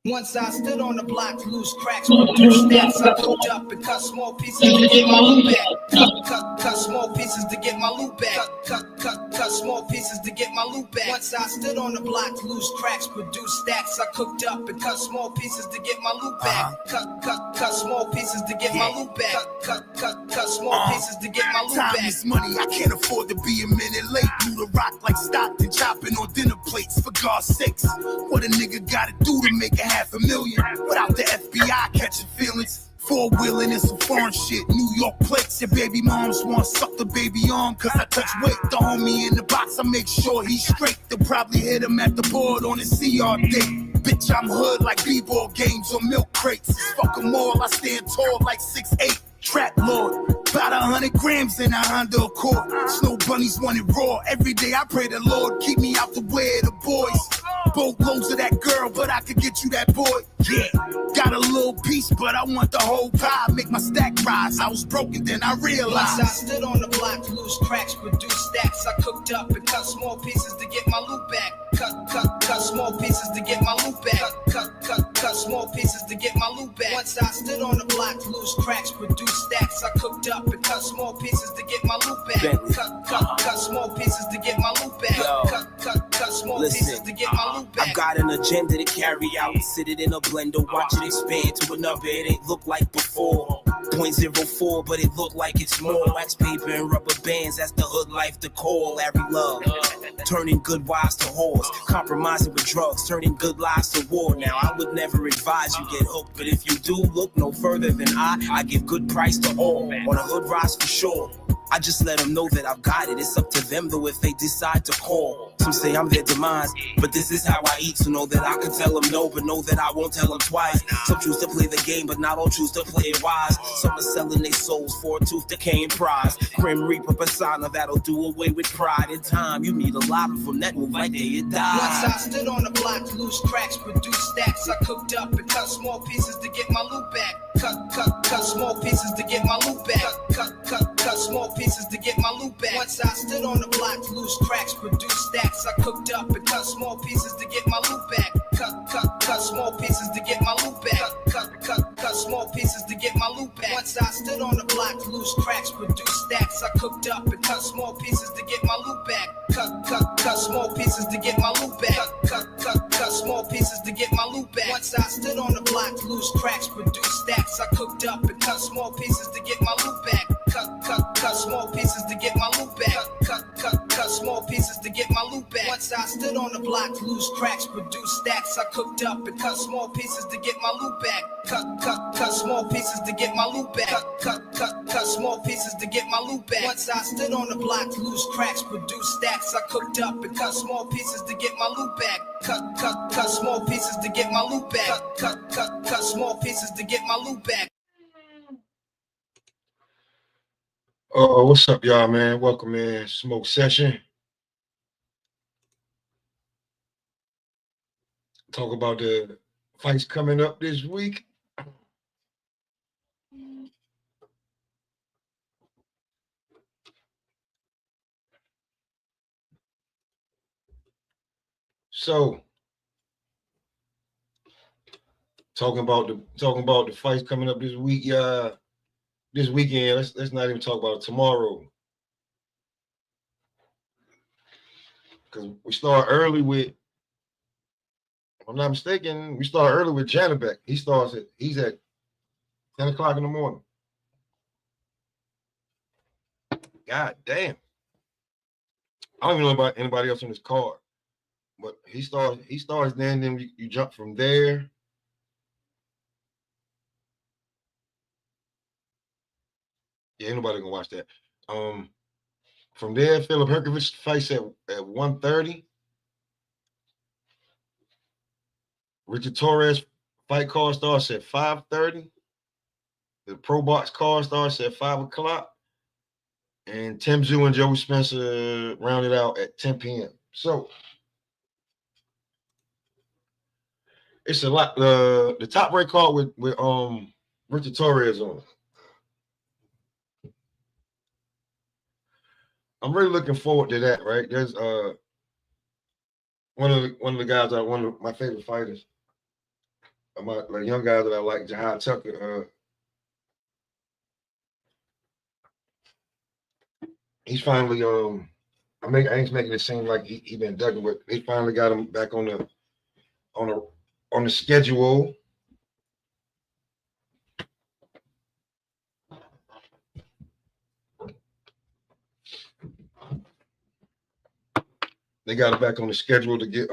Once I stood on the block, loose cracks, produce stacks. I cooked up and cut small pieces to get my loot back. Cut small pieces to get my loot back. Cut small pieces to get my loot back. Once I stood on the block, loose cracks, produce stacks. I cooked up and cut small pieces to get my loot back. Cut small pieces to get my loot back. Cut small pieces to get my loot back. Time is money, I can't afford to be a minute late. Do the rock like Stockton, chopping on dinner plates. For God's sakes, what a nigga gotta do to make $500,000 without the FBI catching feelings? Four-wheeling and some foreign shit, New York plates. Your baby moms want to suck the baby on, cause I touch weight. The homie in the box, I make sure he's straight. They'll probably hit him at the board on his CR date. Bitch, I'm hood like b-ball games or milk crates. Fuck them all, I stand tall like 6'8". Trap lord, about 100 grams in a Honda Accord. Snow bunnies want it raw. Every day I pray the Lord keep me out the way of the boys. Boatloads of that girl, but I could get you that boy. Yeah, got a little piece, but I want the whole pie. Make my stack rise. I was broken, then I realized. Once I stood on the block, loose cracks, produce stacks. I cooked up and cut small pieces to get my loot back. Cut small pieces to get my loot back. Cut small pieces to get my loot back. Once I stood on the block, loose cracks, produce stacks. I cooked up and cut small pieces to get my loot back. Cut small pieces to get my loot back. Cut small pieces to get my loot back. I've got an agenda to carry out. Sit it in a blender, watch it expand to another. It ain't look like before. 0.04, but it look like it's more. Wax paper and rubber bands, that's the hood life, the core. Larry Love, turning good wives to whores, compromising with drugs, turning good lives to war. Now I would never advise you get hooked, but if you do, look no further than I give good price to all. On a hood rise for sure. I just let them know that I've got it. It's up to them though if they decide to call. Some say I'm their demise, but this is how I eat. So know that I can tell them no, but know that I won't tell them twice. Some choose to play the game, but not all choose to play it wise. Some are selling their souls for a tooth decaying prize. Grim Reaper persona that'll do away with pride. In time, you need a lot of them that move like they die. Once I stood on the block, loose cracks, produce stacks. I cooked up and cut small pieces to get my loot back. Cut small pieces to get my loot back. Cut small pieces to get my loot back. Once I stood on the block, loose cracks, produce stacks. I cooked up and cut small pieces to get my loot back. Cut small pieces to get my loot back. Cut small pieces to get my loot back. Once I stood on the block, loose cracks, produce stacks. I cooked up and cut small pieces to get my loot back. Cut small pieces to get my loot back. Cut small pieces to get my loot back. Once I stood on the block, loose cracks, produce stacks. I cooked up and cut small pieces to get my loot back. Cut small pieces to get my loot back. Cut small pieces to get my loot back. Once I stood on the block, loose cracks, produce stacks. I cooked up and cut small pieces to get my loot back. Cut small pieces to get my loot back. Cut small pieces to get my loot back. Once I stood on the block, loose cracks, produce stacks. I cooked up and cut small pieces to get my loot back. Cut small pieces to get my loot back. Cut small pieces to get my loot back. What's up, y'all, man? Welcome in Smoke Session. Talk about the fights coming up this week. So, talking about the fights coming up this week, this weekend. Let's not even talk about it tomorrow, because we start early with. If I'm not mistaken, we start early with Janabek. He's at 10 o'clock in the morning. God damn. I don't even know about anybody else on this card. But he starts then you jump from there. Yeah, ain't nobody gonna watch that. From there, Philip Herkovich fights at 1:30. Richard Torres fight card starts at 5:30. The Pro Box card starts at 5 o'clock. And Tim Zhu and Joey Spencer rounded out at 10 p.m. So it's a lot. The top rank card with Richard Torres on it. I'm really looking forward to that, right? There's one of the guys one of my favorite fighters, my like young guys that I like, Jahad Tucker. He's finally I ain't making it seem like he been ducking, but they finally got him back on the schedule. They got him back on the schedule to get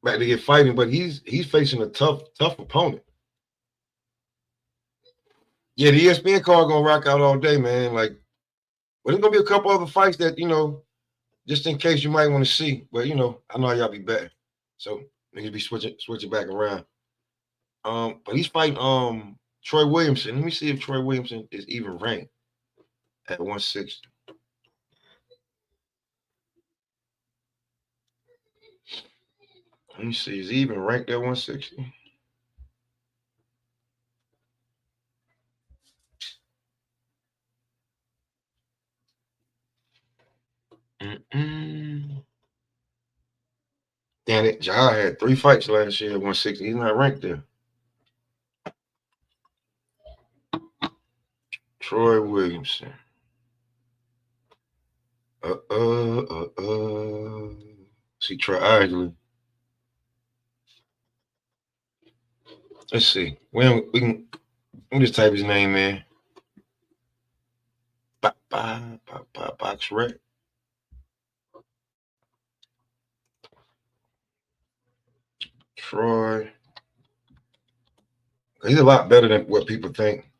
back to get fighting, but he's facing a tough opponent. Yeah, the ESPN card gonna rock out all day, man. Like, but there's gonna be a couple other fights that just in case you might want to see. But I know how y'all be betting, so niggas be switching back around. But he's fighting Troy Williamson. Let me see if Troy Williamson is even ranked at 160. Let me see, is he even ranked at 160? Damn it, Jai had 3 fights last year at 160. He's not ranked there. Troy Williamson. See, Troy Isley. Let's see. We can just type his name in. Box Rec. Troy. He's a lot better than what people think.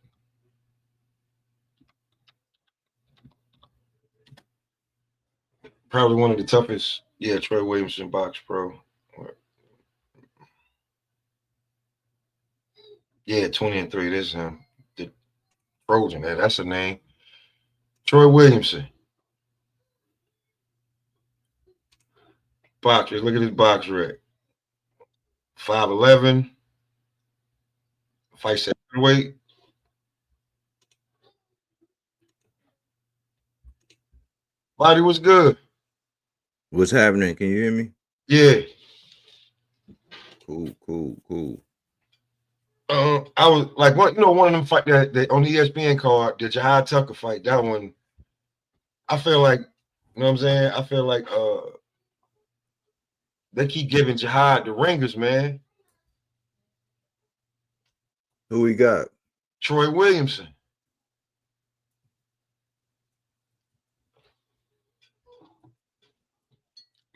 Probably one of the toughest. Yeah, Troy Williamson, Box Pro. Yeah, 20-3. This is him. The Trojan. That's a name. Troy Williamson. Boxers. Look at his box rec. 5'11". Fights at weight. Body was good. What's happening? Can you hear me? Yeah. Cool. I was like, one of them fight that on the ESPN card, the Jahad Tucker fight. That one, I feel like, you know what I'm saying? I feel like they keep giving Jahad the ringers, man. Who we got? Troy Williamson.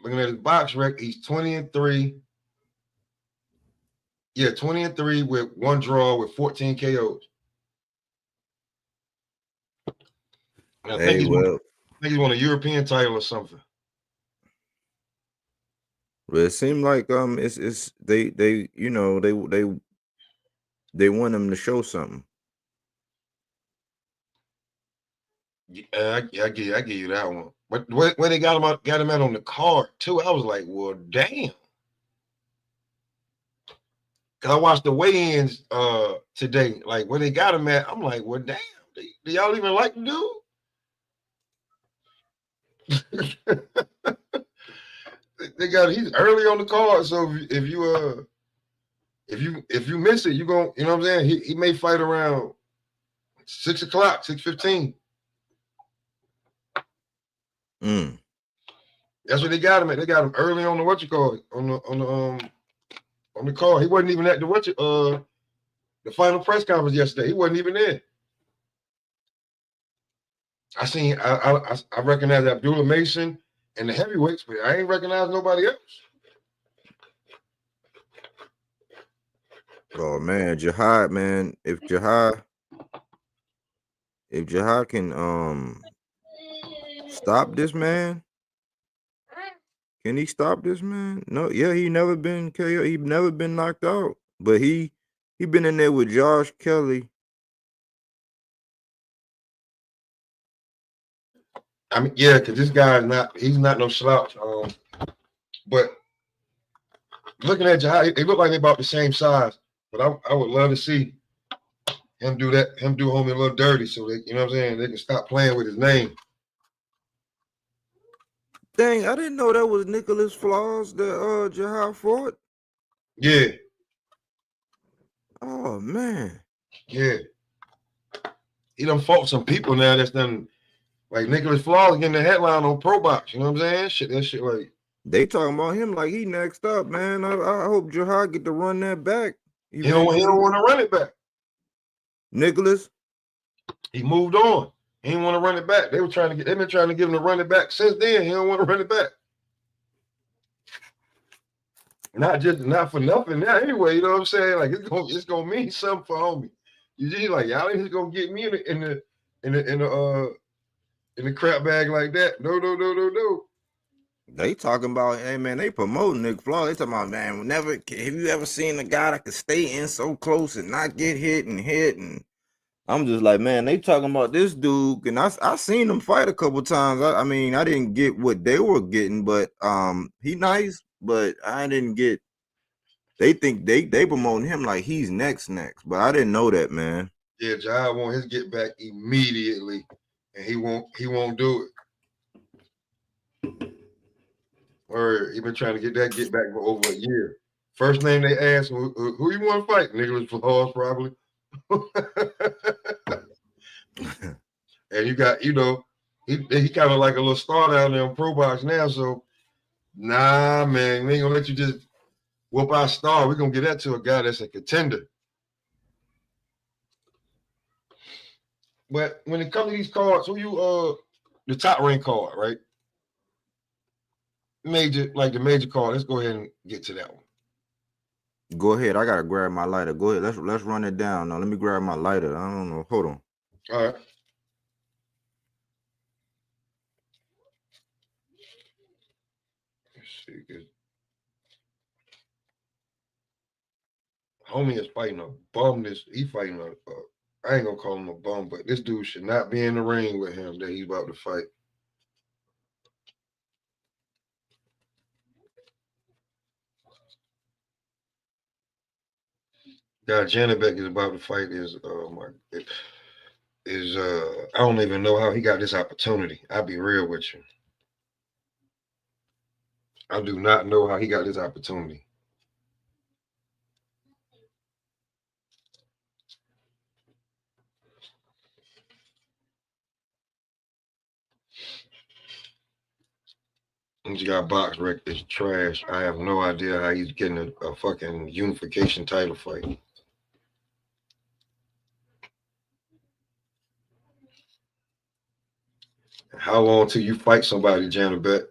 Looking at his box rec, he's 20-3. Yeah, 20-3 with 1 draw with 14 KOs. And I think he's won a European title or something. Well, it seemed like it's they want him to show something. Yeah, I give you that one. But where they got him at on the card too, I was like, well, damn. Cause I watched the weigh-ins today, like where they got him at. I'm like, well, damn. Do y'all even like the dude? He's early on the card, so if you miss it, you know what I'm saying? He may fight around 6 o'clock, 6:15. That's what they got him at. They got him early on the on the card. He wasn't even at the final press conference yesterday. He wasn't even there. I recognize Abdullah Mason and the heavyweights, but I ain't recognize nobody else. Oh man, Jahad, man. If Jahad can stop this man, can he stop this man? No, yeah, he never been KO. He never been knocked out, but he been in there with Josh Kelly. I mean, yeah, because this guy he's not no slouch. But looking at Jahad, they look like they about the same size. But I would love to see him do homie a little dirty so they, you know what I'm saying, they can stop playing with his name. Dang, I didn't know that was Nicholas Flaws that Jahar fought. Yeah, Oh man. yeah. He done fought some people now that's done like Nicholas Flaws getting the headline on Pro Box. You know what I'm saying? Shit, that shit like They talking about him like he next up, man. I hope Jahar get to run that back he don't eventually. want to run it back. Nicholas. He moved on. He didn't want to run it back. They've been trying to give him to run it back since then. He don't want to run it back. Not for nothing now. Anyway, you know what I'm saying? Like it's gonna mean something for homie. You just like y'all ain't just gonna get me in the crap bag like that. No. They talking about, hey man, they promoting Nick Flaw. They talking about, man, have you ever seen a guy that could stay in so close and not get hit? And I'm just like, man, they talking about this dude, and I seen him fight a couple times. I mean, I didn't get what they were getting, but he nice, but I didn't get. They think they promoting him like he's next, but I didn't know that, man. Yeah, Jai want his get back immediately, and he won't do it. Or he been trying to get back for over a year. First name they asked, who you want to fight? Nicholas Flaws, probably. And you got, he kind of like a little star down there on Pro Box now. So, nah, man, we ain't gonna let you just whoop our star. We're gonna get that to a guy that's a contender. But when it comes to these cards, who you the top rank card, right? The major card. Let's go ahead and get to that one. Go ahead. I gotta grab my lighter. Go ahead. Let's run it down. Now let me grab my lighter. I don't know. Hold on. All right. Let's see. Good. Homie is fighting a bum. He fighting I ain't gonna call him a bum, but this dude should not be in the ring with him that he's about to fight. Guy Janibek is about to fight I don't even know how he got this opportunity. I'll be real with you. I do not know how he got this opportunity. He's got box record is trash. I have no idea how he's getting a fucking unification title fight. How long till you fight somebody, Janibek?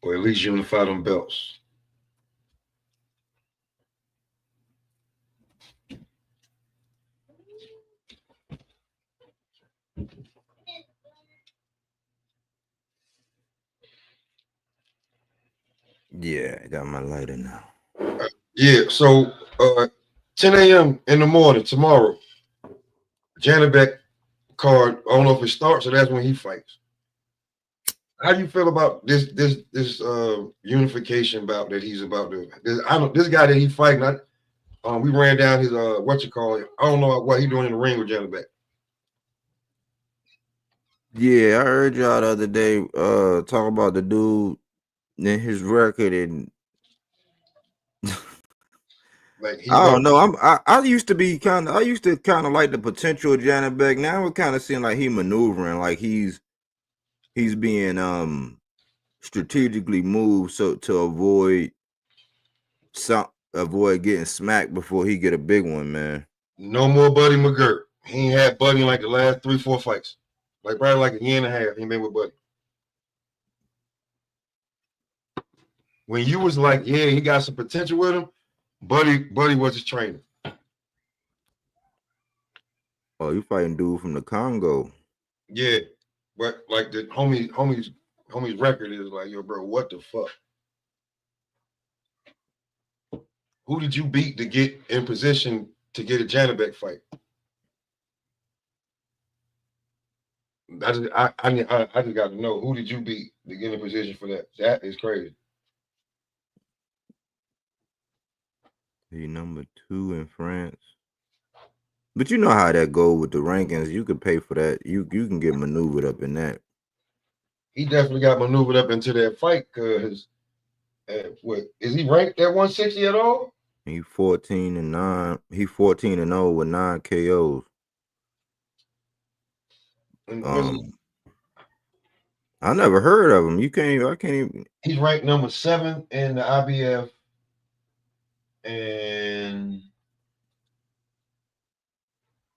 Or at least unify them belts? Yeah, I got my lighter now. Yeah, so 10 a.m. in the morning tomorrow, Janibek card. I don't know if it starts or that's when he fights. How do you feel about this unification bout that he's about to? This guy that he fighting. We ran down his I don't know what he doing in the ring with Janibek. Yeah, I heard y'all the other day talk about the dude and his record, and like I don't know. I used to kind of like the potential of Janibek. Now it kind of seems like he maneuvering, like he's being strategically moved so to avoid getting smacked before he get a big one, man. No more Buddy McGirt. He ain't had Buddy in like the last 3-4 fights. Like probably like a year and a half. He ain't been with Buddy. When you was like, yeah, he got some potential with him, Buddy was his trainer. Oh, you fighting dude from the Congo? Yeah, but like the homie's record is like, yo, bro, what the fuck? Who did you beat to get in position to get a Janibek fight? I just got to know, who did you beat to get in position for that? That is crazy. He number 2 in France. But you know how that go with the rankings. You could pay for that. You can get maneuvered up in that. he definitely got maneuvered up into that fight because what is he ranked at 160 at all? He 14-9. He 14-0 with 9 KOs. And I never heard of him. I can't even. he's ranked number 7 in the IBF and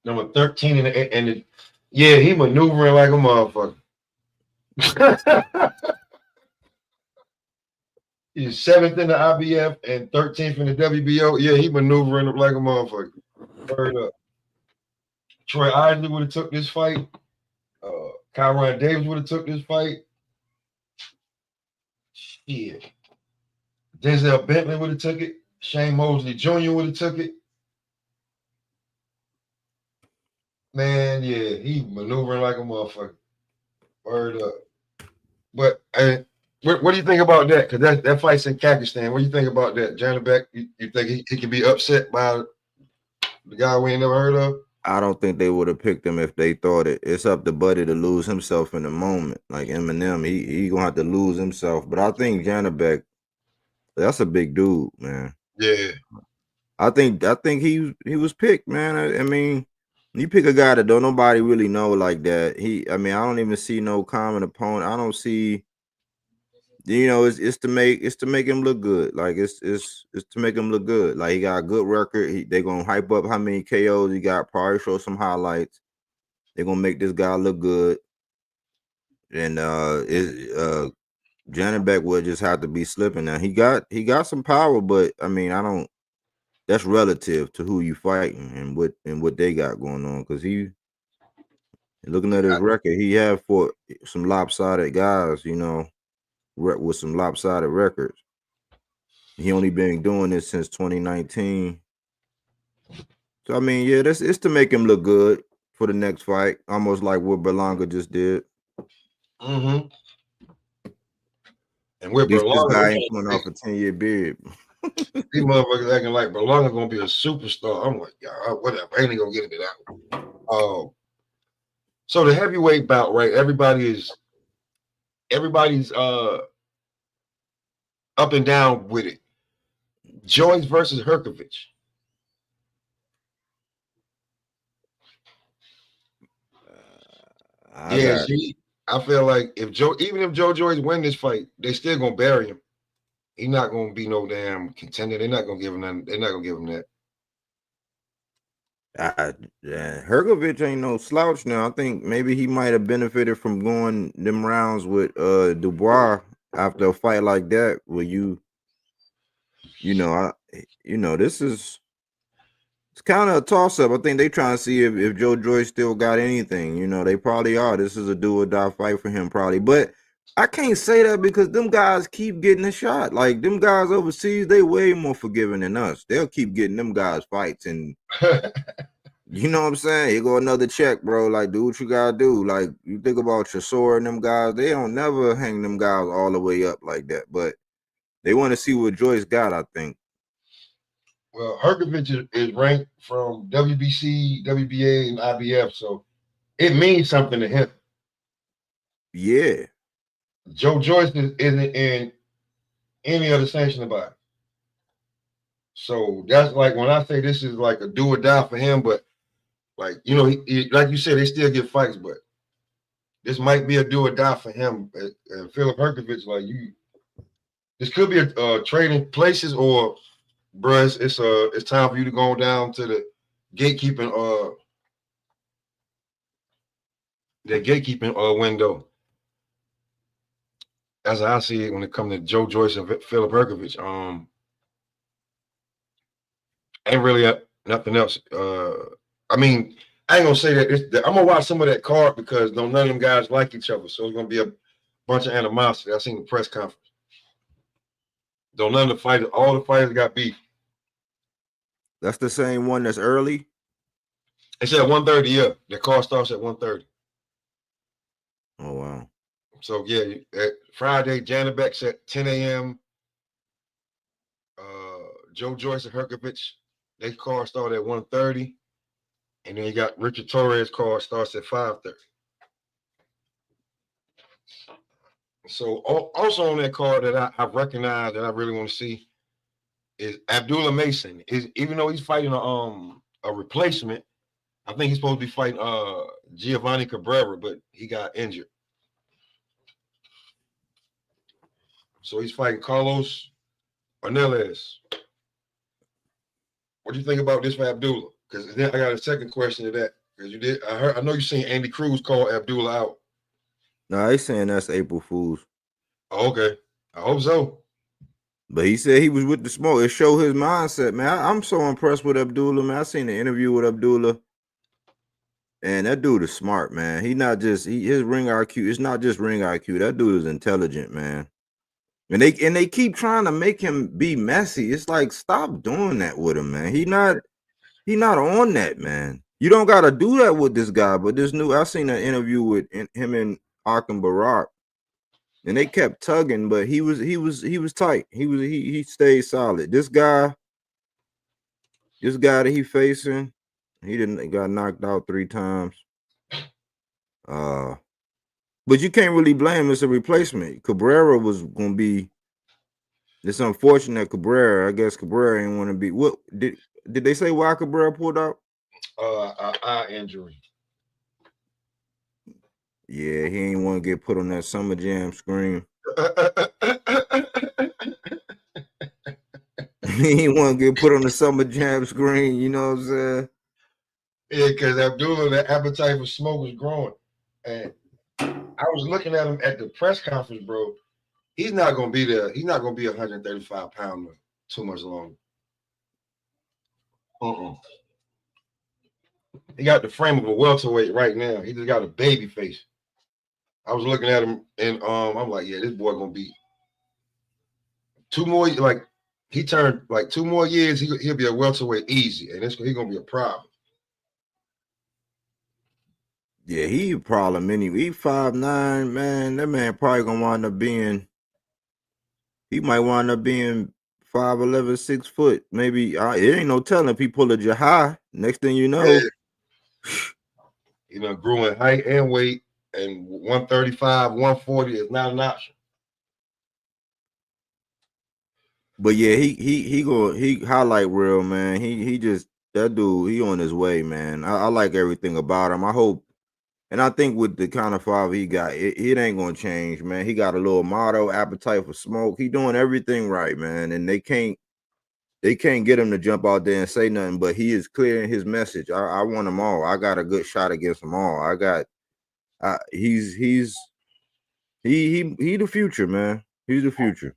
number 13 yeah, he maneuvering like a motherfucker. He's 7th in the IBF and 13th in the WBO. Yeah, he maneuvering like a motherfucker. Word up. Troy Isley would have took this fight. Kyron Davis would have took this fight. Shit. Denzel Bentley would have took it. Shane Mosley Jr. would have took it. Man, yeah, he maneuvering like a motherfucker. Word up. But what do you think about that? Because that fight's in Kakistan. What do you think about that? Janabek, you think he can be upset by the guy we ain't never heard of? I don't think they would have picked him if they thought it. It's up to Buddy to lose himself in the moment. Like Eminem, he gonna have to lose himself. But I think Janabek, that's a big dude, man. Yeah. I think he was picked, man. I mean, you pick a guy that don't nobody really know like that. I don't even see no common opponent. I don't see. It's to make him look good. Like it's to make him look good. Like he got a good record. They gonna hype up how many KOs he got. Probably show some highlights. They're gonna make this guy look good. And Janabek would just have to be slipping now. He got some power, but I mean, I don't. That's relative to who you fighting and what they got going on. Because looking at his record, he had fought some lopsided guys, with some lopsided records. He only been doing this since 2019. So I mean, yeah, it's to make him look good for the next fight, almost like what Berlanga just did. Mm-hmm. And with This Berlanga, guy ain't coming off a 10-year beard. these motherfuckers acting like Berlanga gonna be a superstar. I'm like, yeah, whatever. I ain't gonna get into that one. So the heavyweight bout, right? Everybody's up and down with it. Joyce versus Herkovich. I feel like even if Joe Joyce win this fight, they still gonna bury him. He's not gonna be no damn contender. They're not gonna give him that. They're not gonna give him that. Herkovich ain't no slouch now. I think maybe he might have benefited from going them rounds with Dubois after a fight like that, where this is it's kind of a toss up. I think they trying to see if Joe Joyce still got anything. They probably are. This is a do or die fight for him, probably. But I can't say that because them guys keep getting a shot. Like them guys overseas, they way more forgiving than us. They'll keep getting them guys fights, and you know what I'm saying? Here go another check, bro. Like, do what you gotta do. Like, you think about your sword and them guys, they don't never hang them guys all the way up like that. But they want to see what Joyce got, I think. Well, Herkovich is ranked from WBC, WBA, and IBF, so it means something to him. Yeah. Joe Joyce isn't in any other sanctioned body. So that's like when I say this is like a do or die for him, but like, like you said, they still get fights, but this might be a do or die for him. And Philip Herkovich, like this could be a trading places or bruh, it's time for you to go down to the gatekeeping window. As I see it when it comes to Joe Joyce and Philip Herkovich. Ain't really nothing else. I mean, I ain't gonna say that. I'm gonna watch some of that card because none of them guys like each other, so it's gonna be a bunch of animosity. I seen the press conference. None of the fighters, all the fighters got beef. That's the same one that's early. It's at 1:30. Yeah, the card starts at 1:30. Oh wow. So yeah, Friday, Janabek's at 10 a.m. Joe Joyce and Herkovich, they card start at 1:30. And then you got Richard Torres card starts at 5:30. So also on that card that I've recognized that I really want to see is Abdullah Mason. Is even though he's fighting a replacement, I think he's supposed to be fighting Giovanni Cabrera, but he got injured. So he's fighting Carlos Ornelas. What do you think about this for Abdullah? Because then I got a second question to that. Because you did, I know you seen Andy Cruz call Abdullah out. Nah, he's saying that's April Fool's. Oh, okay, I hope so. But he said he was with the smoke. It showed his mindset, man. I'm so impressed with Abdullah, man. I seen the interview with Abdullah, and that dude is smart, man. He not just his ring IQ. It's not just ring IQ. That dude is intelligent, man. And they keep trying to make him be messy. It's like, stop doing that with him, man. He not on that, man. You don't gotta do that with this guy. But this new, I seen an interview with him and Akim Barak, and they kept tugging, but he was tight. He stayed solid. This guy that he facing, he got knocked out 3 times. But you can't really blame him. It's a replacement. Cabrera was gonna be. It's unfortunate Cabrera. I guess Cabrera ain't want to be. What did they say why Cabrera pulled out? Eye injury. Yeah, he ain't want to get put on that Summer Jam screen. He ain't want to get put on the Summer Jam screen. You know what I'm saying? Yeah, because Abdullah, the appetite for smoke was growing, and I was looking at him at the press conference, bro. He's not gonna be there. He's not gonna be 135 pounder too much longer. He got the frame of a welterweight right now. He just got a baby face. I was looking at him, and I'm like, yeah, this boy gonna be 2 more. Like he turned like 2 more years, he'll be a welterweight easy, and he's gonna be a problem. Yeah, he a problem anyway. He 5'9", man. That man probably gonna wind up being. He might wind up being 5'11", 6 foot. Maybe it ain't no telling if he pull a Jahai. Next thing you know, yeah. Grew in height and weight, and 135, 140 is not an option. But yeah, he highlight real, man. He just that dude. He on his way, man. I like everything about him. I hope. And I think with the kind of father he got, it ain't gonna change, man. He got a little motto, appetite for smoke. He doing everything right, man. And they can't get him to jump out there and say nothing. But he is clear in his message. I want them all. I got a good shot against them all. He's the future, man. He's the future.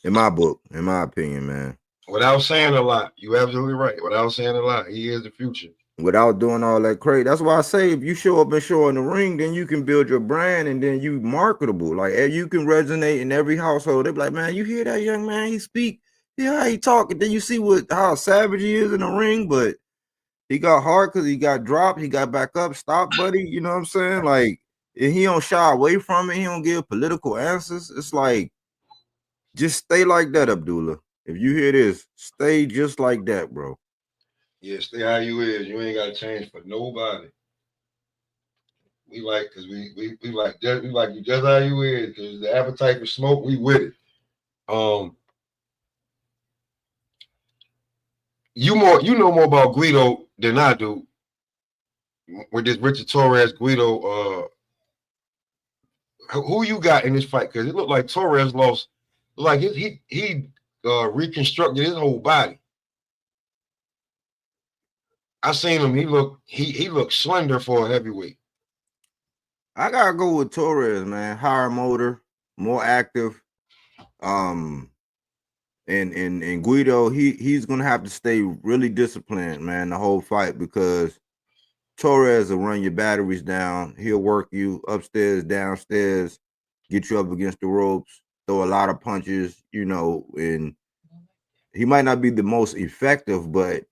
In my book, in my opinion, man. Without saying a lot, you're absolutely right. Without saying a lot, he is the future. Without doing all that crazy. That's why I say if you show up and show in the ring, then you can build your brand and then you marketable. Like you can resonate in every household. They be like, man, you hear that young man? He speak, yeah, he talk. And then you see how savage he is in the ring, but he got hard because he got dropped. He got back up. Stop, buddy. You know what I'm saying? Like, and he don't shy away from it. He don't give political answers. It's like, just stay like that, Abdullah. If you hear this, stay just like that, bro. Yeah, stay how you is. You ain't gotta change for nobody. We like because we like you just how you is because the appetite for smoke, we with it. You know more about Guido than I do. With this Richard Torres Guido, who you got in this fight? Because it looked like Torres lost. Like he reconstructed his whole body. I seen him. He looked slender for a heavyweight. I gotta go with Torres, man. Higher motor, more active. And Guido, he's gonna have to stay really disciplined, man, the whole fight because Torres will run your batteries down. He'll work you upstairs, downstairs, get you up against the ropes, throw a lot of punches, and he might not be the most effective, but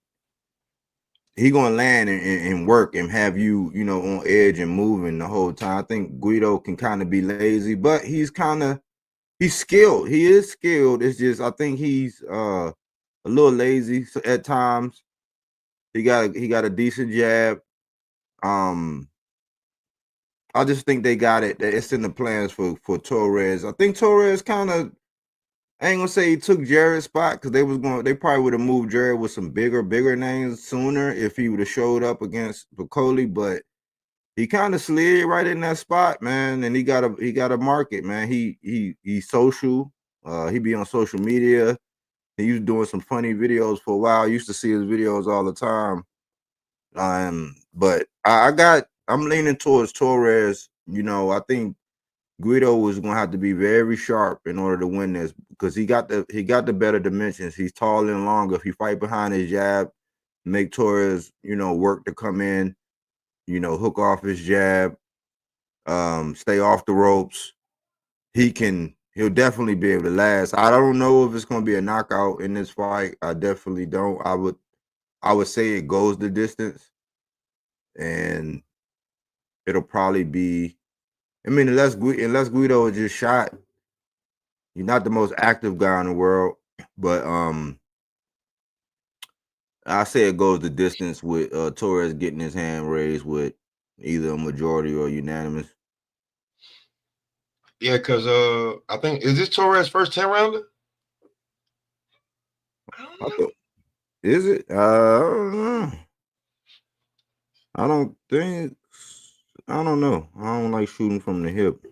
he gonna land and work and have you, on edge and moving the whole time. I think Guido can kind of be lazy, but he's skilled. He is skilled. It's just I think he's a little lazy at times. He got a decent jab. I I just think they got it. It's in the plans for Torres. I think Torres kind of. I ain't gonna say he took Jared's spot because they probably would have moved Jared with some bigger names sooner if he would have showed up against Bacoli, but he kind of slid right in that spot, man. And he got a market, man. He's social. He be on social media. He was doing some funny videos for a while. I used to see his videos all the time. But I'm leaning towards Torres. You know, I think Guido was gonna have to be very sharp in order to win this because he got the better dimensions. He's tall and longer. If he fight behind his jab, make Torres, work to come in, hook off his jab, stay off the ropes. He'll definitely be able to last. I don't know if it's gonna be a knockout in this fight. I definitely don't. I would say it goes the distance, and it'll probably be. I mean, unless Guido is just shot, he's not the most active guy in the world, but I say it goes the distance with Torres getting his hand raised with either a majority or unanimous. Yeah, because I think is this Torres' first 10 rounder? Is it? I don't know. I don't know. I don't like shooting from the hip.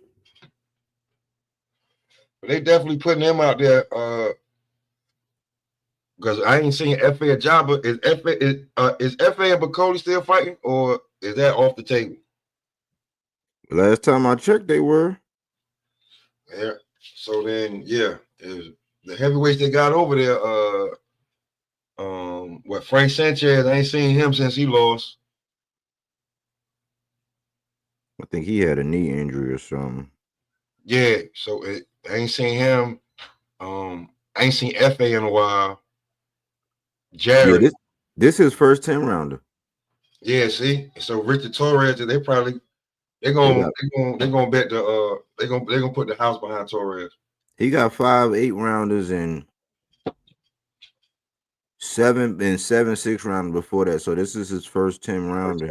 But they definitely putting him out there because I ain't seen FA or Jabba. Is FA and Bacoli still fighting, or is that off the table? Last time I checked, they were. Yeah. So then, yeah, the heavyweights they got over there. Frank Sanchez? I ain't seen him since he lost. I think he had a knee injury or something. Yeah. So I ain't seen him. I ain't seen FA in a while. Jared. Yeah, this is first 10 rounder. Yeah, see, so Richard Torres, they're gonna bet they're gonna put the house behind Torres. He got 5 8-rounders and 7 6-rounders before that. So this is his first 10 rounder.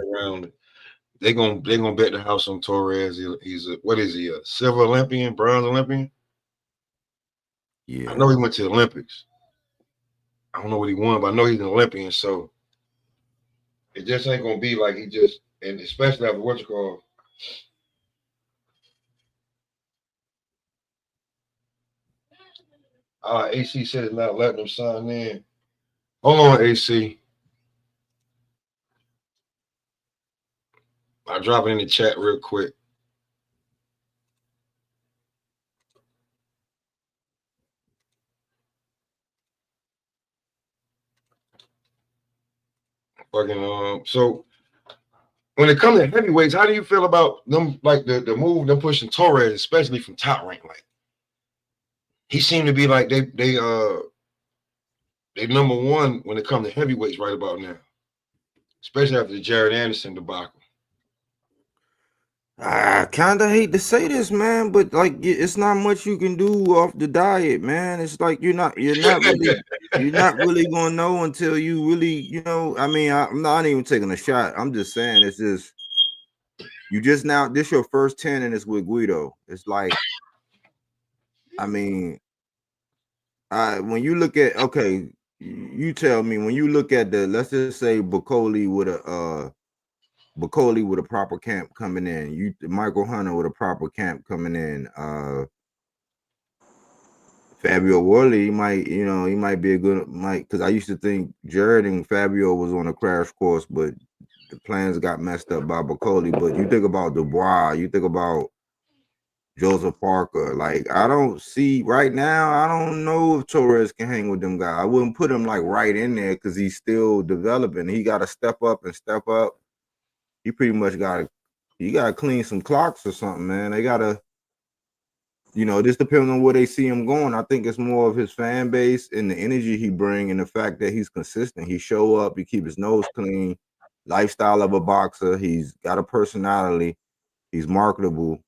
They're gonna bet the house on Torres. He's what is he? A silver Olympian, bronze Olympian? Yeah, I know he went to the Olympics. I don't know what he won, but I know he's an Olympian. So it just ain't gonna be like he just, and especially after what you call. AC said it's not letting them sign in. Hold on, AC. I'll drop it in the chat real quick. So when it comes to heavyweights, how do you feel about them, like the move them pushing Torres, especially from top rank? Like he seemed to be like they number one when it comes to heavyweights right about now, especially after the Jared Anderson debacle. I kind of hate to say this, man, but like it's not much you can do off the diet, man. It's like you're not really gonna know until you really, I mean, I'm not even taking a shot. I'm just saying it's just this your first 10 and it's with Guido. It's like, I mean, when you look at, okay, you tell me, when you look at let's just say Bacoli with a proper camp coming in, Michael Hunter with a proper camp coming in, Fabio Worley, he might be a good, because I used to think Jared and Fabio was on a crash course, but the plans got messed up by Bacoli. But you think about Dubois, you think about Joseph Parker. Like, I don't see right now, I don't know if Torres can hang with them guys. I wouldn't put him like right in there because he's still developing. He got to step up. He pretty much got to clean some clocks or something, man. They got to, this depends on where they see him going. I think it's more of his fan base and the energy he bring and the fact that he's consistent. He show up, he keep his nose clean, lifestyle of a boxer. He's got a personality. He's marketable.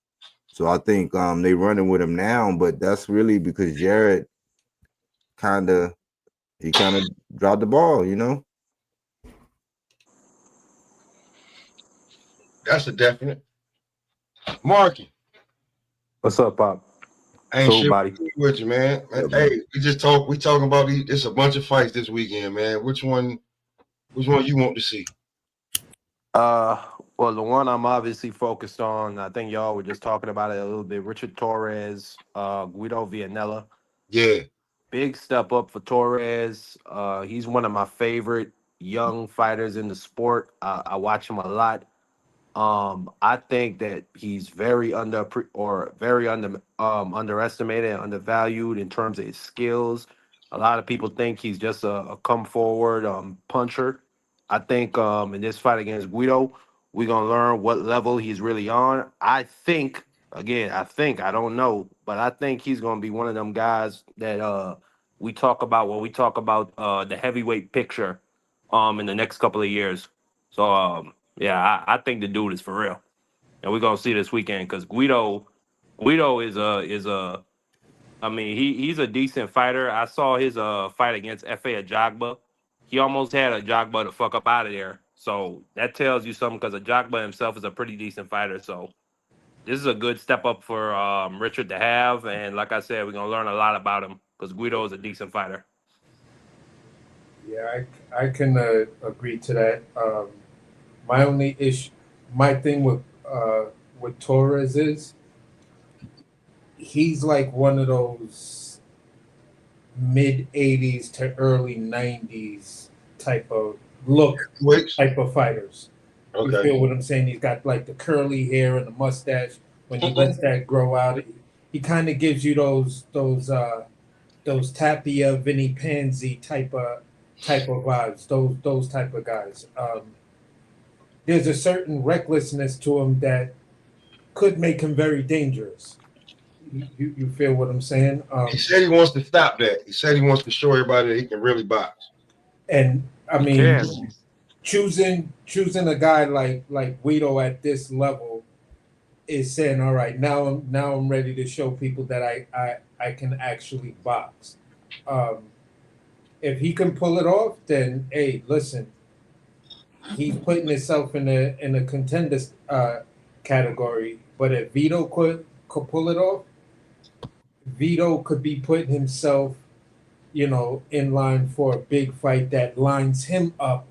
So I think they running with him now, but that's really because Jared kind of dropped the ball, That's a definite. Marky. What's up, Pop? Ain't So, shit buddy. with you, man. Yeah, Hey, we talking about these. It's a bunch of fights this weekend, man. Which one you want to see? Well, the one I'm obviously focused on, I think y'all were just talking about it a little bit. Richard Torres, Guido Vianella. Yeah. Big step up for Torres. He's one of my favorite young fighters in the sport. I watch him a lot. I think that he's very underestimated and undervalued in terms of his skills. A lot of people think he's just a come forward puncher. I think in this fight against Guido, we're gonna learn what level he's really on. I don't know, but I think he's gonna be one of them guys that we talk about when we talk about the heavyweight picture in the next couple of years. So yeah, I think the dude is for real, and we're gonna see this weekend because Guido is a. I mean, he's a decent fighter. I saw his fight against Fa Ajagba. He almost had Ajagba to fuck up out of there. So that tells you something because Ajagba himself is a pretty decent fighter. So this is a good step up for Richard to have, and like I said, we're gonna learn a lot about him because Guido is a decent fighter. Yeah, I can agree to that. My only issue, my thing with Torres is he's like one of those mid '80s to early '90s type of look Wait. type of fighters. You Okay. feel what I'm saying? He's got like the curly hair and the mustache. When he lets that grow out, he kind of gives you those Tapia, Vinny Panzi type of vibes. Those type of guys. There's a certain recklessness to him that could make him very dangerous. You feel what I'm saying? He said he wants to stop that. He said he wants to show everybody that he can really box. And I He mean, can. choosing a guy like Guido at this level is saying, all right, now I'm ready to show people that I can actually box. If he can pull it off, then hey, listen, he's putting himself in a contender category. But if Vito could pull it off, Vito could be putting himself, in line for a big fight that lines him up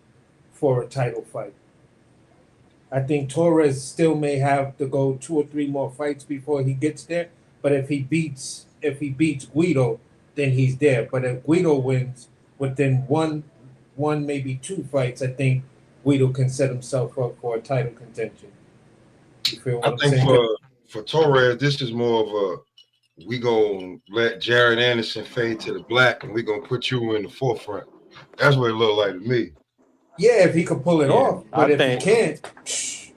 for a title fight. I think Torres still may have to go 2 or 3 more fights before he gets there. But if he beats Guido, then he's there. But if Guido wins within one maybe 2 fights, I think Guido can set himself up for a title contention. You feel what I I'm think saying? for Torres, this is more of a we gonna let Jared Anderson fade to the black, and we gonna put you in the forefront. That's what it looked like to me. Yeah, if he could pull it Yeah, off. I But if he think. can't,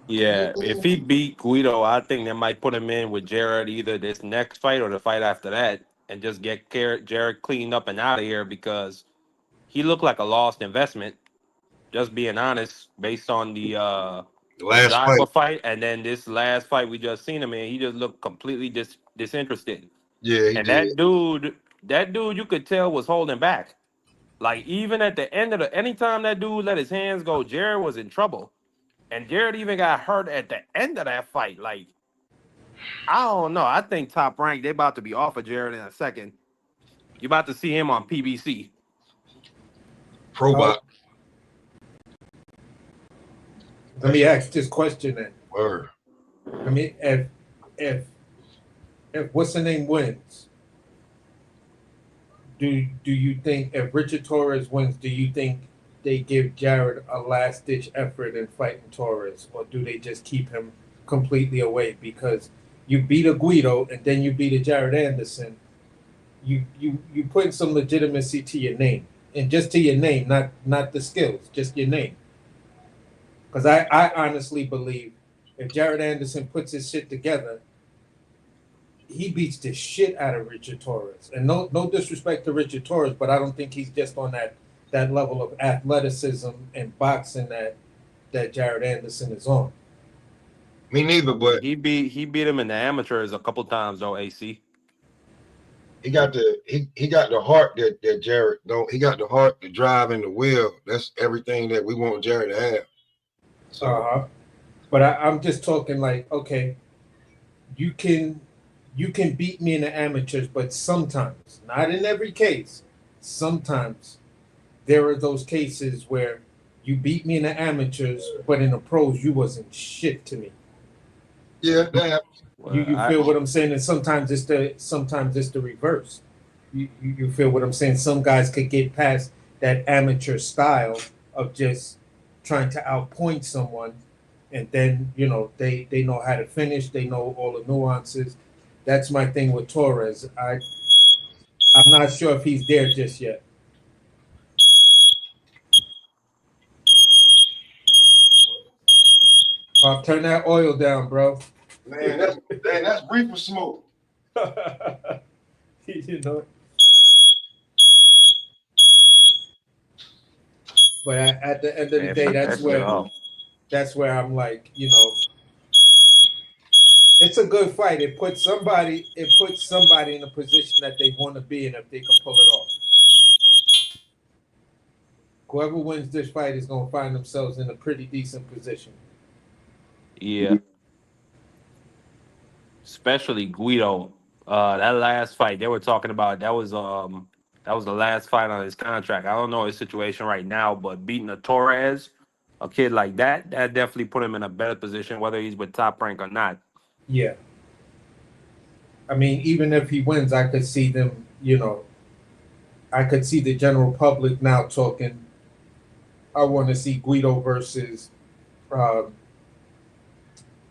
Yeah, if he beat Guido, I think they might put him in with Jared either this next fight or the fight after that, and just get Jared cleaned up and out of here because he looked like a lost investment. Just being honest, based on The the last fight, Jogba fight, and then this last fight we just seen him in, he just looked completely disinterested. yeah, he And did. that dude, you could tell was holding back. Like even at the end of anytime that dude let his hands go, Jared was in trouble. And Jared even got hurt at the end of that fight. Like, I don't know. I think Top Rank, they about to be off of Jared in a second. You about to see him on PBC. uh, Probot. let me ask this question then. Word. I mean, if what's the name wins, do you think if Richard Torres wins, do you think they give Jared a last ditch effort in fighting Torres, or do they just keep him completely away because you beat a Guido and then you beat a Jared Anderson? You put some legitimacy to your name, and just to your name, not the skills, just your name. Because I honestly believe if Jared Anderson puts his shit together, he beats the shit out of Richard Torres. And no disrespect to Richard Torres, but I don't think he's just on that level of athleticism and boxing that Jared Anderson is on. Me neither, but He beat him in the amateurs a couple times though, AC. he got the heart that Jared don't. He got the heart, the drive, and the will. That's everything that we want Jared to have. So Uh-huh. But I'm just talking like, okay, you can you can beat me in the amateurs, but sometimes, not in every case, sometimes there are those cases where you beat me in the amateurs, but in the pros you wasn't shit to me. Yeah, that happens. You Well, you feel what I'm saying? And sometimes it's the reverse. You feel what I'm saying? Some guys could get past that amateur style of just trying to outpoint someone, and then they know how to finish. They know all the nuances. That's my thing with Torres. I'm not sure if he's there just yet. Pop, turn that oil down, bro. That's reefer smoke. you know. But at the end of the man, day, shut that shit off. that's where I'm like, it's a good fight. It puts somebody in a position that they want to be in if they can pull it off. Whoever wins this fight is gonna find themselves in a pretty decent position. Yeah, especially Guido. That last fight they were talking about, that was the last fight on his contract. I don't know his situation right now, but beating a Torres, a kid like that definitely put him in a better position, whether he's with Top Rank or not. Yeah. I mean, even if he wins, I could see them, I could see the general public now talking. I want to see Guido versus um,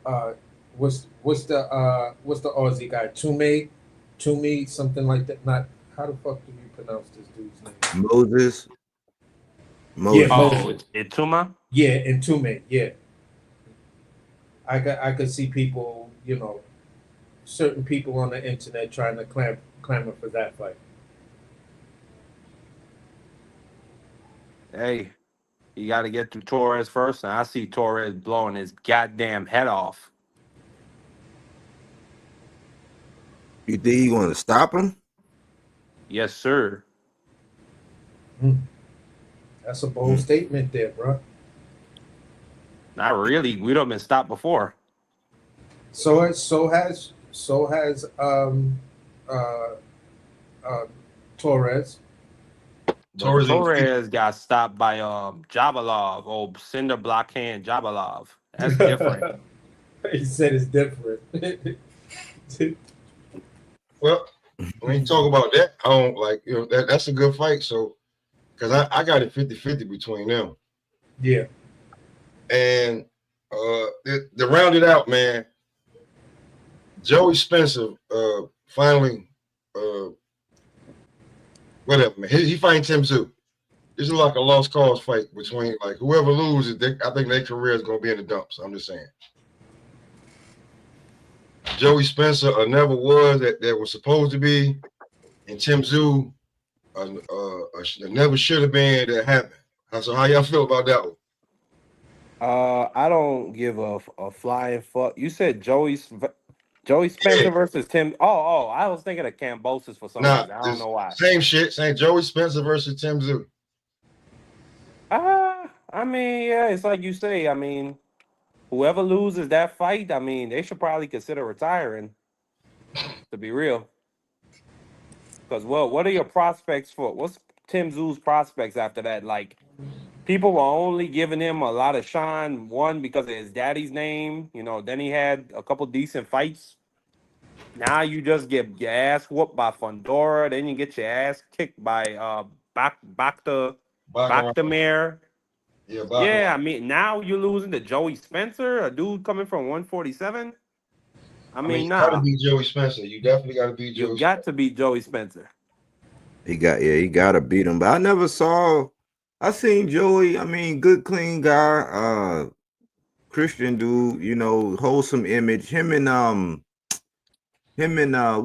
uh, what's the Aussie guy? Toomey, something like that. Not how the fuck do you pronounce this dude's name? Moses. Yeah, Moses. Oh, Moses. it's Ituma. Yeah, and Toomey. Yeah, I could see people, certain people on the internet trying to clamor for that fight. Hey, you got to get through Torres first, and I see Torres blowing his goddamn head off. You think you want to stop him? Yes, sir. That's a bold statement there, bro. Not really. Guido been stopped before. So has uh, uh, Torres. But Torres and Torres got stopped by Jabalov, old cinder block hand Jabalov. That's different. He said it's different. well, when you talk about that, I don't like that's a good fight. So because I got it 50-50 between them. Yeah. And to round it out, man, Joey Spencer finally whatever, man. He fighting Tim Tszyu. This is like a lost cause fight between like whoever loses. I think their career is gonna be in the dumps. I'm just saying. Joey Spencer never was that was supposed to be, and Tim Tszyu never should have been that happened. So how y'all feel about that one? I don't give a flying fuck. You said Joey Spencer Yeah. versus Tim. Oh, I was thinking of Cambosis for some Nah, reason. I don't it's know why. same shit. Same Joey Spencer versus Tim Tszyu. I mean, yeah, it's like you say. I mean, whoever loses that fight, I mean, they should probably consider retiring. To be real, because well, what are your prospects for? What's Tim Tszyu's prospects after that? Like, people were only giving him a lot of shine, one because of his daddy's name. Then he had a couple decent fights. Now you just get your ass whooped by Fondora, then you get your ass kicked by Baccarat. Baktamir. Yeah, Yeah, Baccarat. I mean now you're losing to Joey Spencer, a dude coming from 147. I I mean, mean, you gotta nah, beat Joey Spencer. You definitely gotta beat you Joey got Spencer. to beat Joey Spencer. He gotta beat him. But I never saw. I seen Joey. I mean, good, clean guy. Christian dude. Wholesome image. Him and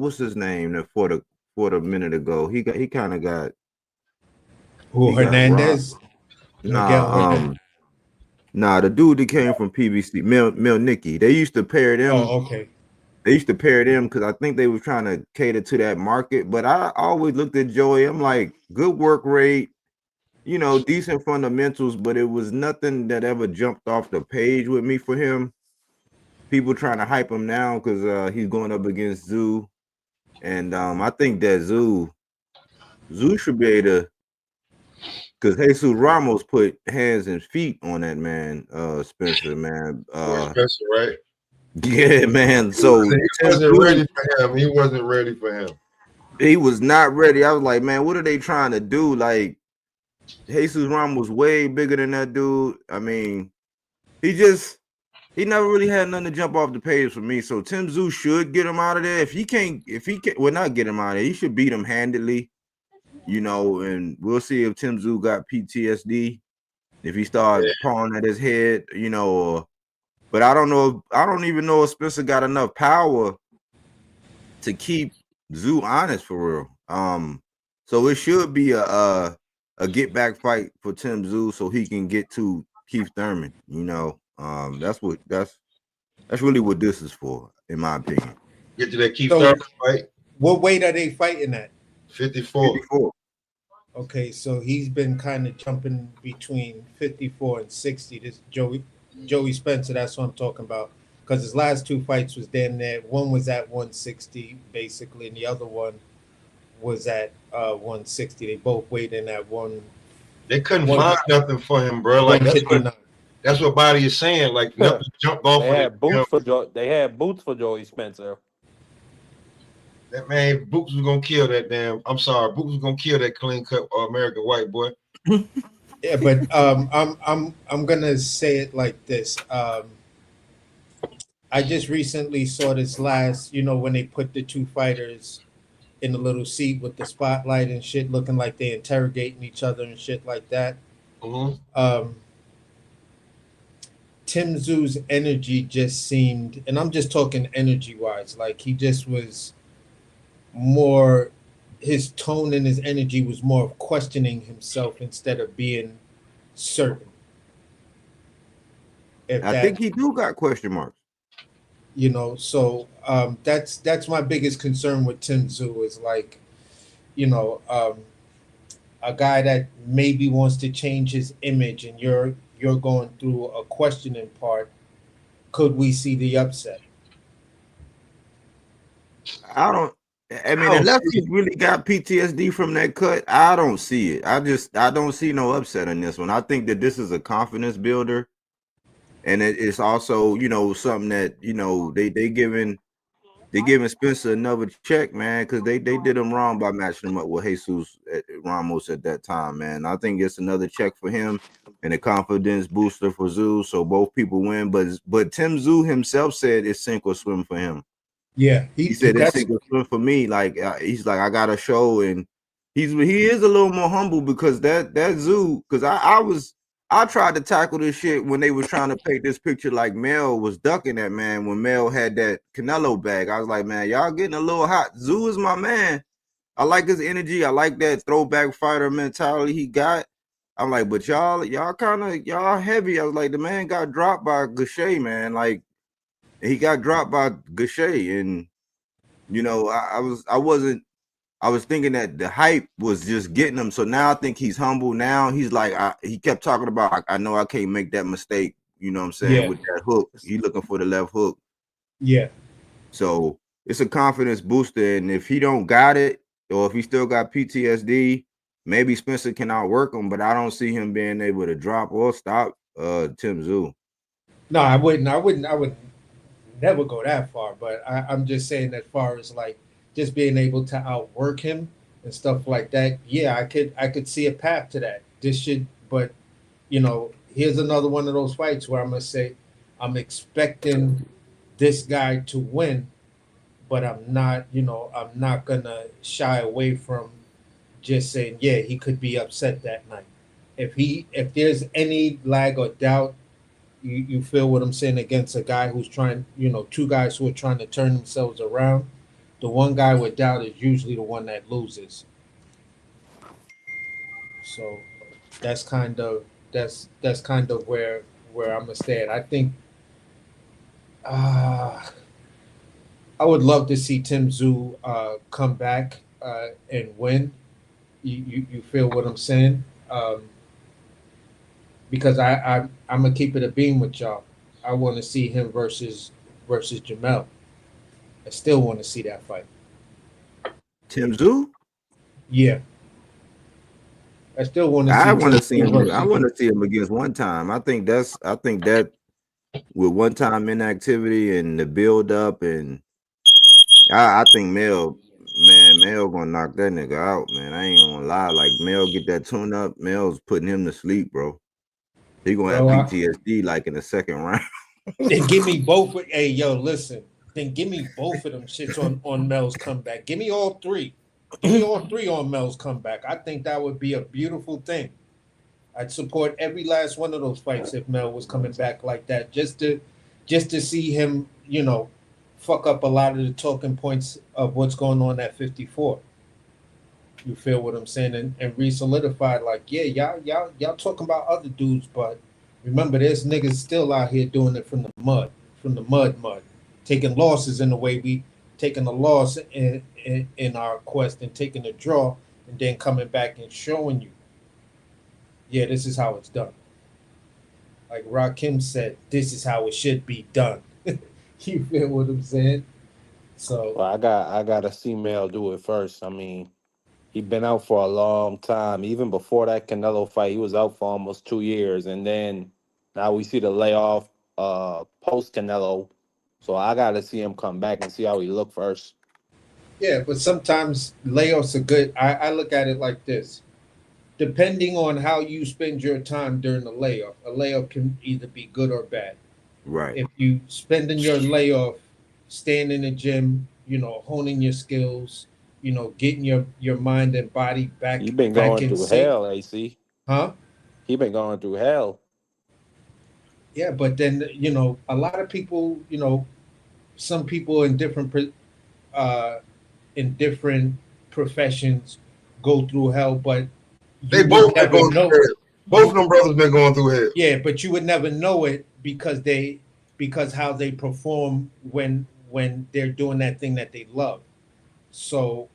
what's his name? That for the minute ago. He kind of got Who, he got robbed. Hernandez? Miguel Nah, Hernandez. the dude that came from PBC, Mil Nicky. They used to pair them. Oh, okay. They used to pair them because I think they were trying to cater to that market. But I always looked at Joey. I'm like, good work rate, decent fundamentals, but it was nothing that ever jumped off the page with me for him. people trying to hype him now because he's going up against Zoo, and I think that Zoo should be able to, because Jesus Ramos put hands and feet on that man, Spencer, man. Spencer, right? Yeah, man. He So wasn't ready for him. He wasn't ready for him. he was not ready. I was like, man, what are they trying to do? Like, Jesus Ramos way bigger than that dude. I mean, he never really had nothing to jump off the page for me. So Tim Zoo should get him out of there. If he can't, well, not get him out of there. He should beat him handedly, and we'll see if Tim Zoo got PTSD. If he starts pawing at his head, but I don't know. I don't even know if Spencer got enough power to keep Zoo honest for real. So it should be a get back fight for Tim Zoo so he can get to Keith Thurman. That's really what this is for, in my opinion. Get to that Keith Thurman fight. What weight are they fighting at? 54. 54. Okay, so he's been kind of jumping between 54 and 60. This Joey Spencer, that's what I'm talking about. Because his last two fights was damn near. One was at 160, basically, and the other one was at 160. They both weighed in at one. They couldn't find nothing for him, bro. Like that's what Body is saying. Like nothing jumped off. They had boots for Joey Spencer. That man, Boots was gonna kill that damn. I'm sorry, Boots was gonna kill that clean cut American white boy. Yeah, but I'm gonna say it like this. I just recently saw this last, when they put the two fighters in the little seat with the spotlight and shit, looking like they interrogating each other and shit like that. Mm-hmm. Tim Zoo's energy just seemed, and I'm just talking energy wise, like he just was more, his tone and his energy was more of questioning himself instead of being certain. I think he do got question marks. So that's my biggest concern with Tim Zoo is like, a guy that maybe wants to change his image and you're going through a questioning part. Could we see the upset? Unless he really got PTSD from that cut, I don't see it. I don't see no upset in this one. I think that this is a confidence builder, and it's also something that they giving Spencer another check, man, because they did him wrong by matching him up with Jesus Ramos at that time, man. I think it's another check for him and a confidence booster for Zoo, so both people win. But Tim Zoo himself said it's sink or swim for him. Yeah, he said it's sink or swim for me. Like he's like, I got a show, and he is a little more humble because that Zoo, because I tried to tackle this shit when they was trying to paint this picture like Mel was ducking that man when Mel had that Canelo bag. I was like, man, y'all getting a little hot. Zoo is my man. I like his energy. I like that throwback fighter mentality he got. I'm like, but y'all heavy. I was like, the man got dropped by Gaucher, man. Like, he got dropped by Gaucher, and I was thinking that the hype was just getting him. So now I think he's humble. Now he's like, he kept talking about, I know I can't make that mistake. You know what I'm saying? Yeah. With that hook, he looking for the left hook. Yeah. So it's a confidence booster. And if he don't got it, or if he still got PTSD, maybe Spencer can outwork him, but I don't see him being able to drop or stop Tim Zoo. No, I wouldn't never go that far. But I'm just saying, as far as like, just being able to outwork him and stuff like that, yeah, I could see a path to that. But here's another one of those fights where I'm gonna say I'm expecting this guy to win, but I'm not gonna shy away from just saying, yeah, he could be upset that night. If there's any lag or doubt, you feel what I'm saying, against a guy who's trying, two guys who are trying to turn themselves around. The one guy with doubt is usually the one that loses. So that's kind of where I'm gonna stay at. I think I would love to see Tim Zoo come back and win. You feel what I'm saying? Because I'm gonna keep it a beam with y'all. I want to see him versus versus Jamel. I still want to see that fight. Tim Zoo? Yeah, I still want to I see want Tim to see Tszyu him. versus I want Jamel. to see him against one time. I think that with one time inactivity and the build up, and I think Mel gonna knock that nigga out, man. I ain't gonna lie. Like Mel get that tune up, Mel's putting him to sleep, bro. He gonna have Bro, PTSD like in the second round. then give me both. Hey, yo, listen. Then give me both of them shits on Mel's comeback. Give me all three. Give me all three on Mel's comeback. I think that would be a beautiful thing. I'd support every last one of those fights if Mel was coming back like that, just to see him, fuck up a lot of the talking points of what's going on at 54. You feel what I'm saying? And re-solidify, like, yeah, y'all talking about other dudes, but remember, there's niggas still out here doing it from the mud, taking losses in the way we taking a loss in our quest and taking a draw, and then coming back and showing you, yeah, this is how it's done. Like Rakim said, this is how it should be done. You feel what I'm saying? So Well, I gotta see Mel do it first. I mean, he been out for a long time. Even before that Canelo fight, he was out for almost 2 years, and then now we see the layoff post Canelo. So I gotta see him come back and see how he look first. yeah, but sometimes layoffs are good. I look at it like this. Depending on how you spend your time during the layoff, a layoff can either be good or bad. Right. If you spending your layoff staying in the gym, honing your skills, getting your mind and body He back been back going in through sync, hell, AC. huh? He been going through hell. Yeah, but then a lot of people, some people uh, in different professions go through hell, but They you would both been never going know. through hell. Both of You them brothers been going through hell. Yeah, but you would never know it because how they perform when they're doing that thing that they love. So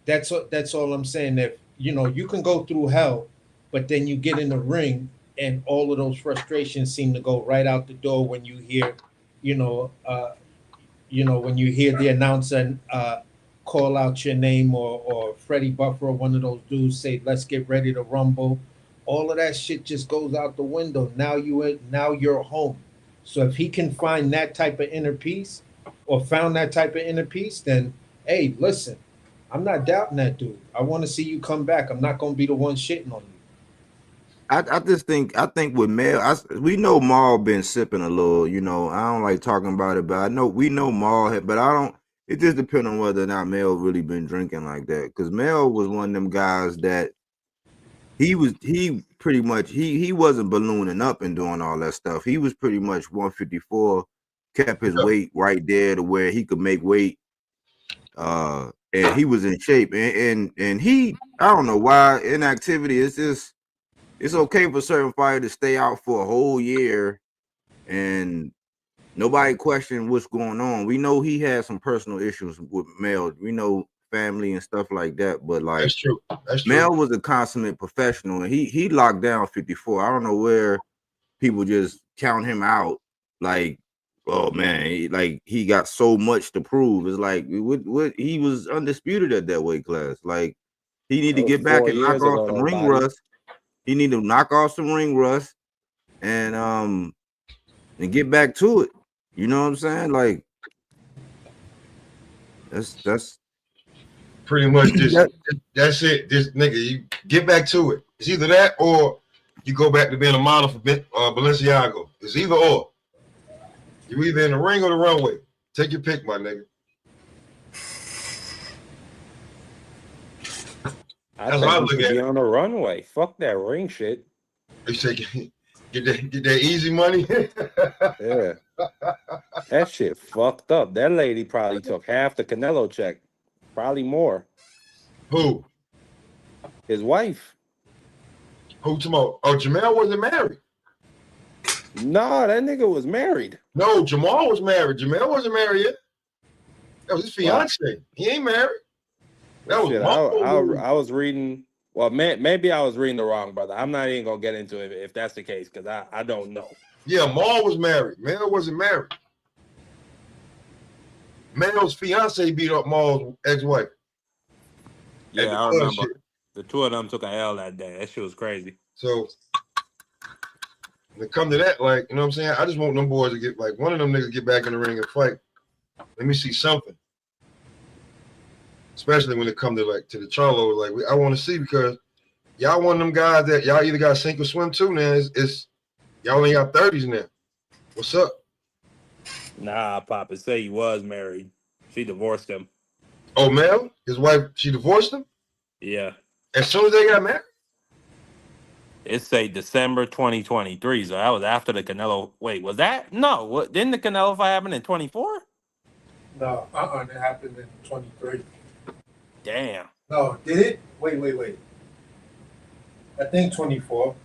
that's all I'm saying. If you can go through hell, but then you get in the ring and all of those frustrations seem to go right out the door when you hear, you know, uh, when you hear the announcer call out your name, or Freddie Buffer or one of those dudes say, "Let's get ready to rumble." All of that shit just goes out the window. Now you're home. So if he can find that type of inner peace, or found that type of inner peace, then hey, listen, I'm not doubting that dude. I want to see you come back. I'm not gonna be the one shitting on you. I think with Mel, we know Maul been sipping a little. I don't like talking about it, but we know Maul had, but I don't. It just depends on whether or not Mel really been drinking like that. Because Mel was one of them guys that he pretty much he wasn't ballooning up and doing all that stuff. He was pretty much 154, kept his weight right there to where he could make weight. And he was in shape, and he, I don't know why inactivity is just. It's okay for certain fighters to stay out for a whole year and nobody question what's going on. We know he had some personal issues with Mel. We know family and stuff like that, but like That's true. That's true. Mel was a consummate professional, and he locked down 54. I don't know where people just count him out. Like, oh man, he got so much to prove. It's like what he was undisputed at that weight class. Like he need That to was get back four and knock years off ago, some though, ring body. rust. He need to knock off some ring rust and get back to it. You know what I'm saying? Like that's Pretty much just that, that's it. This nigga, you get back to it. It's either that or you go back to being a model for Balenciaga. It's either or. You either in the ring or the runway. Take your pick, my nigga. I That's how I think he look should at be it. on the runway. Fuck that ring shit. You say get that easy money. Yeah. That shit fucked up. That lady probably took half the Canelo check. Probably more. Who? His wife. Who tomorrow? Oh, Jamal wasn't married. Nah, that nigga was married. No, Jamal was married. Jamal wasn't married yet. That was his Well, fiance. He ain't married. That was shit, I was reading. Well, maybe I was reading the wrong brother. I'm not even gonna get into it if that's the case because I don't know. Yeah, Maul was married. Mel wasn't married. Mel's fiance beat up Maul's ex-wife. Yeah, I remember. The two of them took an L that day. That shit was crazy. So when it come to that, like, you know what I'm saying? I just want them boys to get, like, one of them niggas get back in the ring and fight. Let me see something. Especially when it come to, like, to the Charlo. Like, I want to see, because y'all one of them guys that y'all either got sink or swim too now. It's y'all only got 30s now. What's up? Nah, Papa say he was married. She divorced him. Oh, Mel? His wife, she divorced him? Yeah. As soon as they got married? It say December 2023, so that was after the Canelo. Wait, was that? No, what didn't the Canelo fight happen in 24? No, it happened in 23. Damn. No, did it? Wait. I think 24.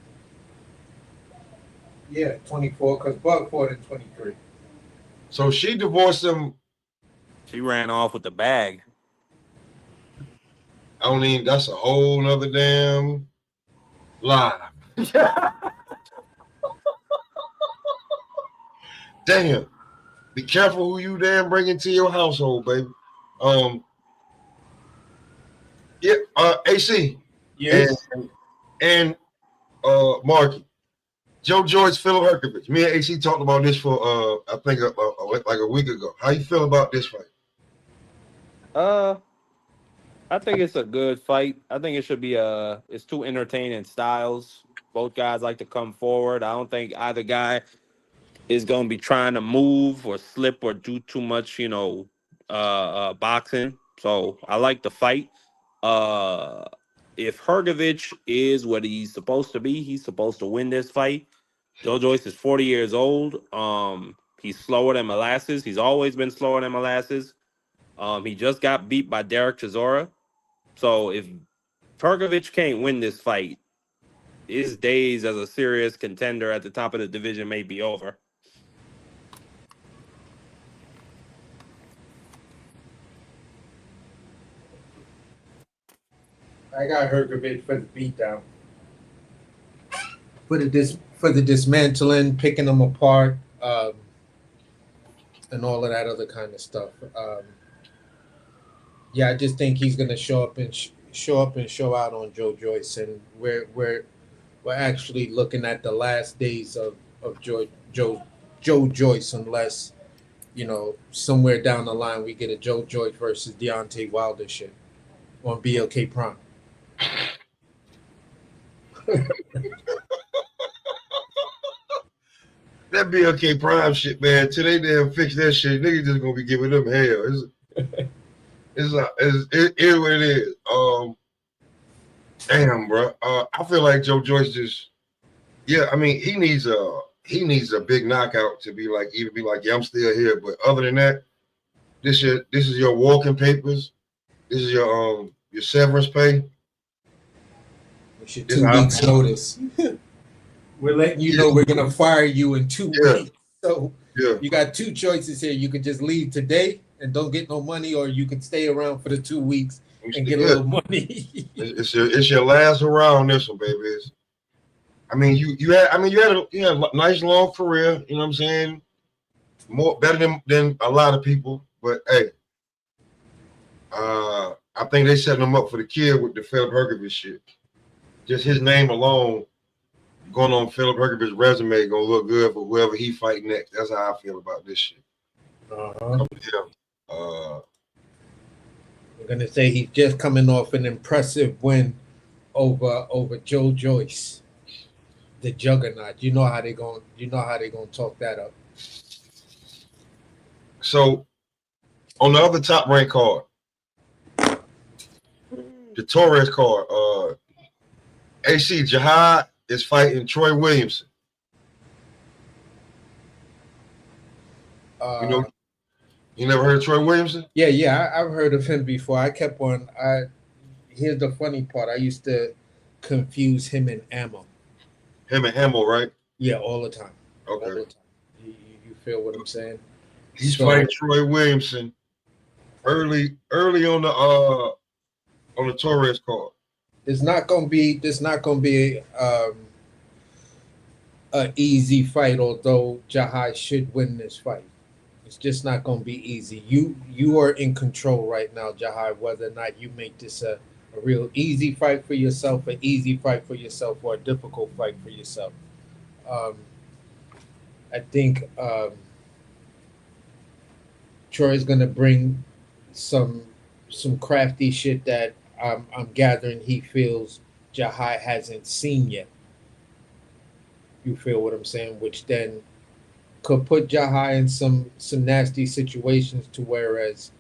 Yeah, 24, because Bug fought in 23. So she divorced him. She ran off with the bag. I don't even, that's a whole nother damn lie. Damn. Be careful who you damn bring into your household, baby. Yeah, AC. Yes. And Marky. Joe Joyce, Philip Herkovich. Me and AC talked about this for I think like a week ago. How you feel about this fight? I think it's a good fight. I think it should be it's two entertaining styles. Both guys like to come forward. I don't think either guy is going to be trying to move or slip or do too much, boxing. So I like the fight. If Hergovich is what he's supposed to be, he's supposed to win this fight. Joe Joyce is 40 years old. He's slower than molasses. He's always been slower than molasses. He just got beat by Derek Chisora. So if Hergovich can't win this fight, his days as a serious contender at the top of the division may be over. I got Hergovich for the beatdown. For the dismantling, picking them apart, and all of that other kind of stuff. Yeah, I just think he's gonna show up and show out on Joe Joyce, and we're actually looking at the last days of Joe Joyce, unless somewhere down the line we get a Joe Joyce versus Deontay Wilder shit on BLK Prime. That BLK Prime shit, man. Till they damn fix that shit, niggas just gonna be giving them hell. It's what it is. Damn, bro. I feel like Joe Joyce just, yeah. I mean, he needs a big knockout to be like, yeah, I'm still here. But other than that, this is your walking papers. This is your severance pay. It's your 2 weeks notice. We're letting you know we're gonna fire you in 2 weeks. So you got two choices here. You could just leave today and don't get no money, or you could stay around for the 2 weeks and get a little money. it's your last hurrah on this one, baby. You had a nice long career. You know what I'm saying? Better than a lot of people. But hey, I think they setting him up for the kid with the Philip Hergovich shit. Just his name alone going on Philip Hergovich's resume gonna look good for whoever he fight next. That's how I feel about this shit. I'm gonna say he's just coming off an impressive win over Joe Joyce, the juggernaut. You know how they gonna talk that up. So on the other top ranked card, the Torres card, AC Jihad is fighting Troy Williamson. You never heard of Troy Williamson? Yeah, I've heard of him before. Here's the funny part. I used to confuse him and Ammo. Him and Ammo, right? Yeah, all the time. Okay. All the time. You feel what I'm saying? He's fighting Troy Williamson early on the Torres card. It's not gonna be an easy fight, although Jahai should win this fight. It's just not going to be easy. You are in control right now, Jahai, whether or not you make this a real easy fight for yourself, an easy fight for yourself, or a difficult fight for yourself. Um, I think Troy's going to bring some some crafty shit that I'm gathering he feels Jahai hasn't seen yet. You feel what I'm saying? Which then could put Jahai in some nasty situations to whereas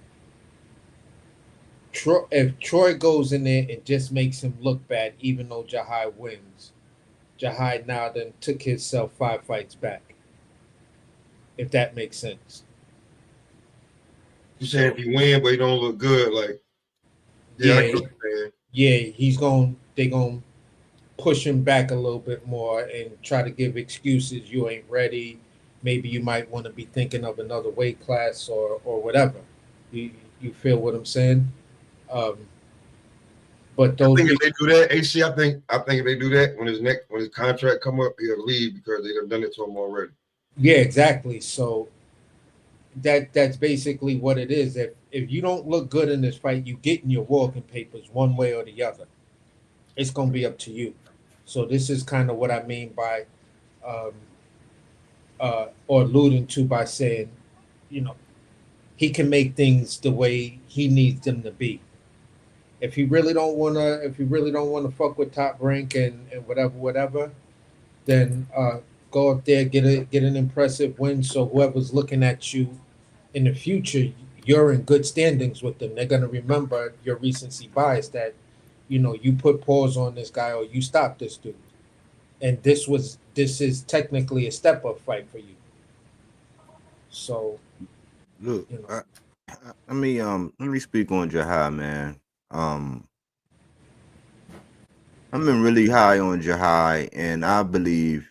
if Troy goes in there and just makes him look bad, even though Jahai wins, Jahai now then took himself 5 fights back. If that makes sense. You saying if he win, but he don't look good, like yeah, I Yeah, get what you're saying. yeah, they gonna push him back a little bit more and try to give excuses. You ain't ready. Maybe you might want to be thinking of another weight class or whatever. You feel what I'm saying? Um, but I those think if people, they do that, AC, I think if they do that when his contract come up, he'll leave because they've done it to him already. yeah, exactly. So that's basically what it is. If you don't look good in this fight, you get in your walking papers one way or the other. It's gonna be up to you. So this is kind of what I mean by um, or alluding to by saying, you know, he can make things the way he needs them to be. If he really don't wanna fuck with Top Rank and whatever, then go up there, get an impressive win. So whoever's looking at you in the future, you're in good standings with them. They're gonna remember your recency bias that, you put pause on this guy or you stopped this dude. And this is technically a step up fight for you. So, Look, you know. let me speak on Jahai, man. Um, I've been really high on Jahai, and I believe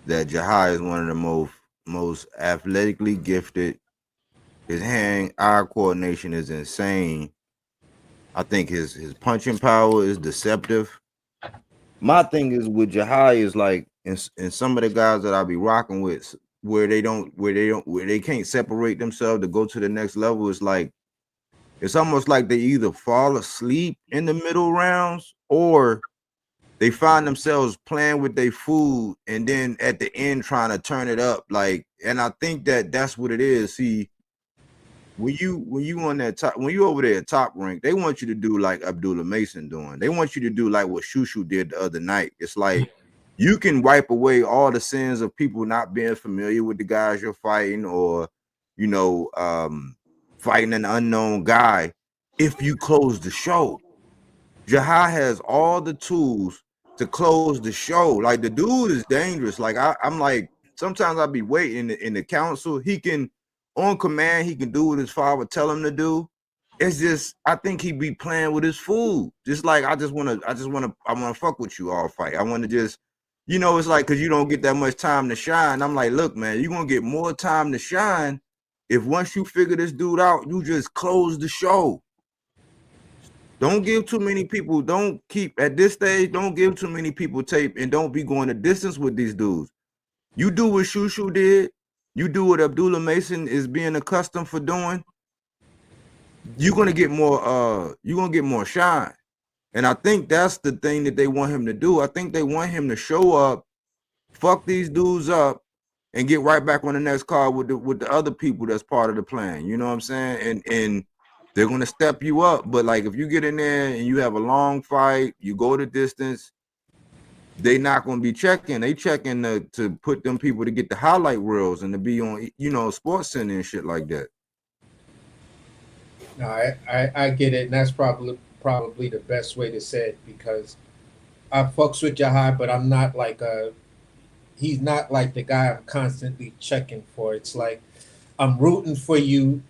that Jahai is one of the most athletically gifted. His hand-eye coordination is insane. I think his punching power is deceptive. My thing is with Jahai is like in some of the guys that I be rocking with where they can't separate themselves to go to the next level. It's almost like they either fall asleep in the middle rounds or they find themselves playing with their food and then at the end trying to turn it up. Like, and I think that that's what it is. See, when you on that top, when you over there at Top Rank, they want you to do like Abdullah Mason doing. They want you to do like what Shushu did the other night. It's like you can wipe away all the sins of people not being familiar with the guys you're fighting, or fighting an unknown guy if you close the show. Jahai has all the tools to close the show. Like the dude is dangerous. Like I'm like sometimes I'll be waiting in the council. He can on command. He can do what his father tell him to do. It's just I think he be playing with his food. Just like I want to fuck with you all fight. I want to just it's like because you don't get that much time to shine. I'm like, look, man, you're gonna get more time to shine if once you figure this dude out, you just close the show. Don't give too many people, don't keep at this stage, don't give too many people tape and don't be going the distance with these dudes. You do what Shushu did, you do what Abdullah Mason is being accustomed for doing, you're gonna get more shine. And I think that's the thing that they want him to do. I think they want him to show up, fuck these dudes up, and get right back on the next card with the other people that's part of the plan. You know what I'm saying? And they're gonna step you up. But like if you get in there and you have a long fight, you go the distance, they not gonna be checking. They checking to put them people to get the highlight reels and to be on Sports Center and shit like that. No, I get it, and that's probably the best way to say it because I fucks with Jahai, but I'm not like he's not like the guy I'm constantly checking for. It's like I'm rooting for you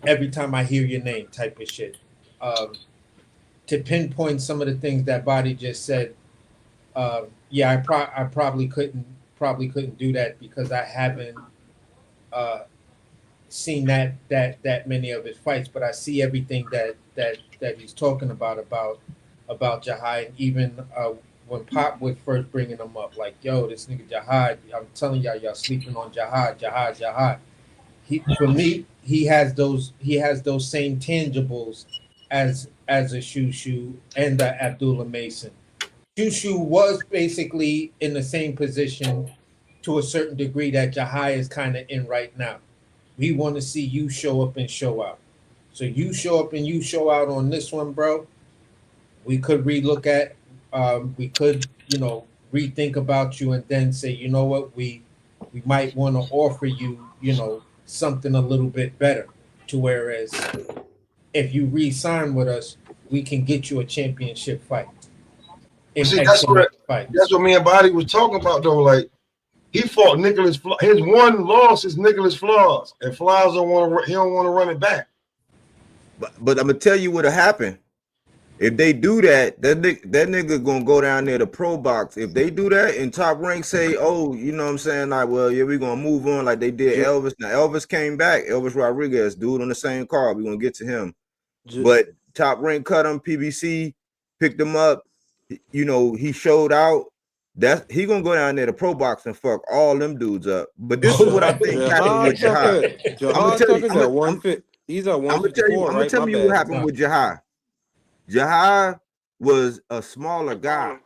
every time I hear your name, type of shit. To pinpoint some of the things that Body just said, yeah, I probably couldn't do that because I haven't seen that many of his fights, but I see everything that he's talking about Jahai. And even when Pop was first bringing him up, like, yo, this nigga Jahai, I'm telling y'all sleeping on Jahai. For me, he has those same tangibles as a Shushu and a Abdullah Mason. Shushu was basically in the same position to a certain degree that Jahai is kind of in right now. We want to see you show up and show out. So you show up and you show out on this one, bro. We could relook at, we could, rethink about you and then say, you know what, we might want to offer you, something a little bit better. To whereas if you re-sign with us, we can get you a championship fight. See, that's what me and Body was talking about though. Like he fought Nicholas. His one loss is Nicholas Flaws, and Flaws don't want to. He don't want to run it back. But I'm gonna tell you what'll happen. If they do that, that nigga gonna go down there to pro box. If they do that and Top Rank say, oh, you know what I'm saying, like, well, yeah, we're gonna move on like they did Elvis. Now Elvis came back, Elvis Rodriguez, dude on the same card. We're gonna get to him. But Top Rank cut him, PBC picked him up, he showed out. That he gonna go down there to pro box and fuck all them dudes up. But this is what I think happened with Jahai. He's at 154, I'm gonna tell you what happened with Jahai. Jahai was a smaller guy,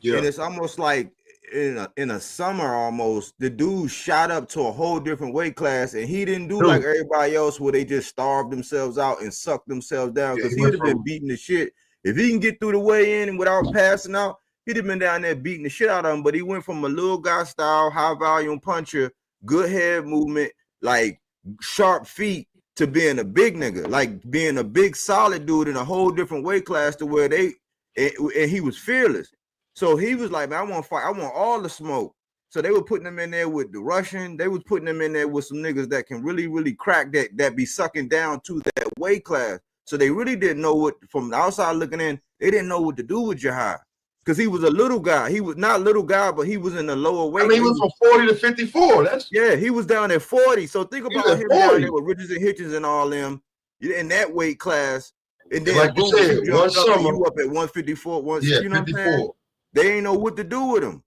and it's almost like in a summer almost the dude shot up to a whole different weight class, and he didn't do like everybody else where they just starved themselves out and sucked themselves down because he'd have been beating the shit. If he can get through the weigh in and without passing out, he'd have been down there beating the shit out of him. But he went from a little guy style, high volume puncher, good head movement, like sharp feet, to being a big nigga, like being a big solid dude in a whole different weight class to where and he was fearless. So he was like, man, I want to fight. I want all the smoke. So they were putting him in there with the Russian. They was putting him in there with some niggas that can really, really crack that be sucking down to that weight class. So they really didn't know what, from the outside looking in, they didn't know what to do with Jahai. Because he was a little guy. He was not a little guy, but he was in the lower weight. I mean, he was from 40 to 54. He was down at 40. So think about him down there with Richards and Hitchens and all them in that weight class. And then like you said, one summer you up at 154. You know 54. What I'm saying? They ain't know what to do with him.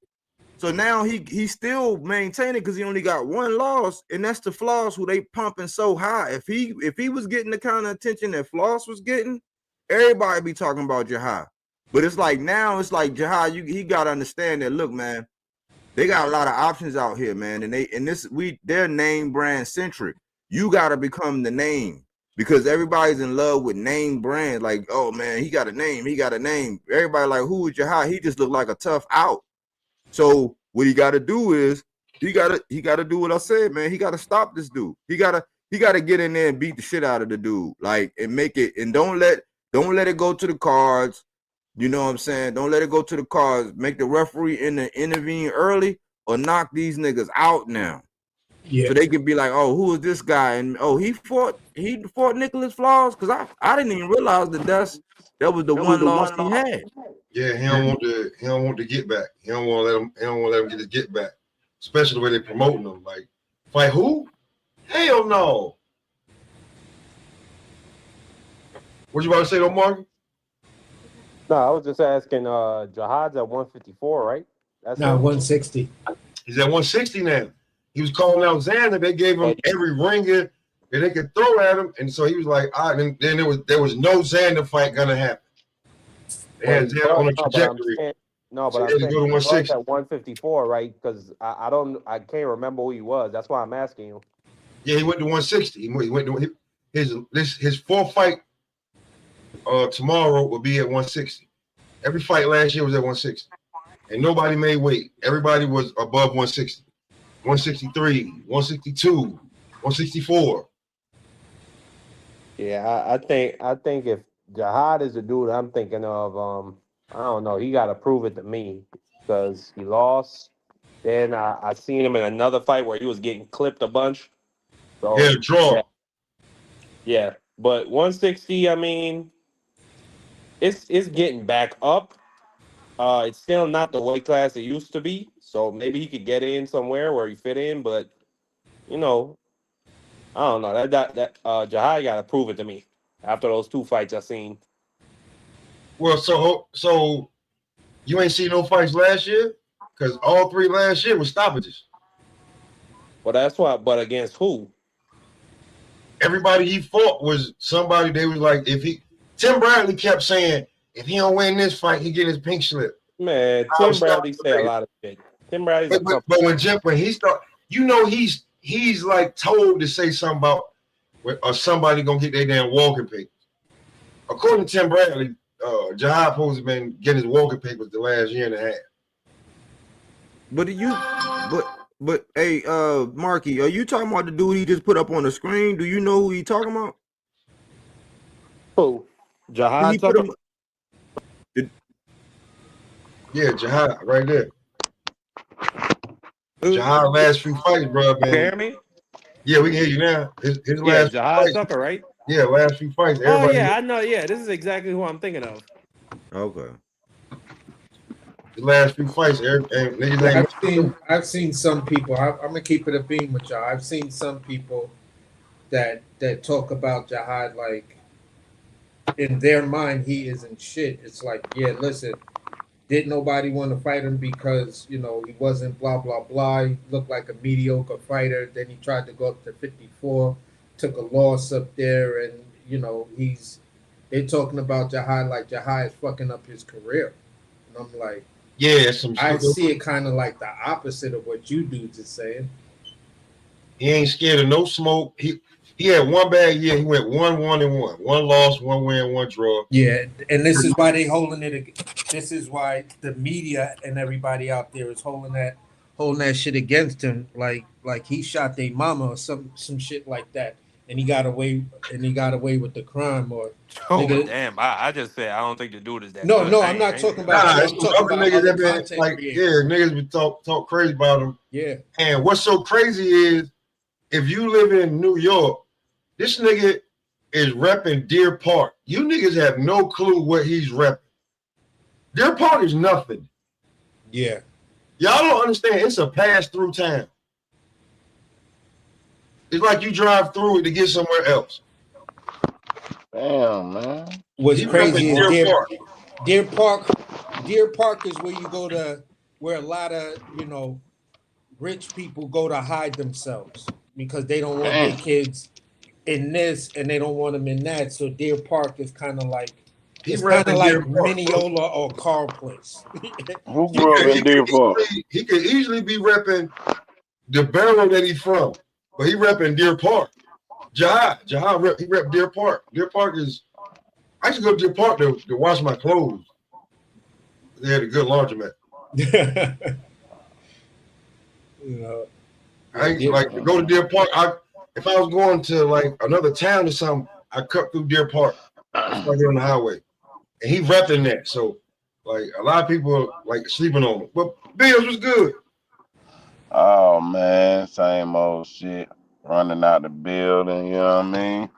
So now he's still maintaining because he only got one loss, and that's the Floss who they pumping so high. If he was getting the kind of attention that Floss was getting, everybody be talking about Jahai. But it's like now, it's like Jahai, he gotta understand that. Look, man, they got a lot of options out here, man, and they're name brand centric. You gotta become the name because everybody's in love with name brands. Like, oh man, he got a name, Everybody like, who is Jahai? He just looked like a tough out. So what he gotta do is he gotta do what I said, man. He gotta stop this dude. He gotta get in there and beat the shit out of the dude, like, and make it, and don't let it go to the cards. You know what I'm saying? Don't let it go to the cards. Make the referee intervene early or knock these niggas out now. Yeah. So they can be like, oh, who is this guy? And oh, he fought Nicholas Flaws? Because I didn't even realize that was the one loss he had. Yeah, he don't want to get back. He don't want to let him get his get back. Especially the way they promoting him. Like, fight who? Hell no. What you about to say though, Mark? No, I was just asking. Jahad's at 154, right? That's 160. He's at 160 now. He was calling out Xander. They gave him every ringer that they could throw at him, and so he was like, "All right." And then there was no Xander fight gonna happen. They had Xander on a trajectory. But I'm saying go to 160 at 154, right? Because I can't remember who he was. That's why I'm asking you. Yeah, he went to 160. He went to his fourth fight. Tomorrow will be at 160. Every fight last year was at 160, and nobody made weight. Everybody was above 160, 163, 162, 164. Yeah, I think if Jahad is the dude I'm thinking of, I don't know. He got to prove it to me because he lost. Then I seen him in another fight where he was getting clipped a bunch. So, yeah, draw. Yeah, but 160. I mean. It's getting back up. It's still not the weight class it used to be. So maybe he could get in somewhere where he fit in, but I don't know. That Jahai got to prove it to me after those two fights I seen. Well, so you ain't seen no fights last year? Because all three last year were stoppages. Well, that's why. But against who? everybody he fought was somebody they was like, Tim Bradley kept saying, if he don't win this fight, he get his pink slip. Man, Tim Bradley say a lot of shit. Tim Bradley's a couple. But when he start, he's like told to say something about or somebody gonna get their damn walking papers. According to Tim Bradley, Jihad supposed to been getting his walking papers the last year and a half. But hey, Marky, are you talking about the dude he just put up on the screen? Do you know who he talking about? Who? Jihad talking? Yeah, Jihad, right there. Jihad last few fights, bro, man. You hear me? Yeah, we can hear you now. His last Jihad fights, Tucker, right? Yeah, last few fights. Oh yeah, I know. Yeah, this is exactly who I'm thinking of. Okay. The last few fights, I've seen some people. I'm gonna keep it a beam with y'all. I've seen some people that talk about Jihad like in their mind he isn't shit. It's like, yeah, listen, didn't nobody want to fight him because he wasn't blah blah blah. He looked like a mediocre fighter. Then he tried to go up to 54, took a loss up there, and they're talking about Jihad like Jihad is fucking up his career, and I'm like. Yeah, I see it kind of like the opposite of what you dudes are saying. He ain't scared of no smoke. He had one bad year. He went 1-1-1, one loss, one win, one draw. Yeah, and this is why they holding it. This is why the media and everybody out there is holding that shit against him. Like he shot their mama or some shit like that, and he got away with the crime. Or damn! I just said I don't think the dude is that. No, good. I'm not talking about. I'm talking about niggas other that been like, niggas be talk crazy about him. Yeah. And what's so crazy is, if you live in New York, this nigga is repping Deer Park. You niggas have no clue what he's repping. Deer Park is nothing. Yeah. Y'all don't understand. It's a pass-through town. It's like you drive through it to get somewhere else. Damn, man. What's crazy is Deer Park is where you go to, where a lot of rich people go to hide themselves because they don't want their kids in this and they don't want them in that. So Deer Park is kind of like Mineola or Carl Place. Who grew up in Deer Park? He could easily be repping the borough that he's from, but he repping Deer Park. Jihad, he rep Deer Park. Deer Park is. I used to go to Deer Park to wash my clothes. They had a good laundromat. I ain't like to go to Deer Park. If I was going to like another town or something, I cut through Deer Park. I get on the highway, and he repping that. So, like a lot of people like sleeping on him. But Bills was good. Oh man, same old shit. Running out the building, you know what I mean?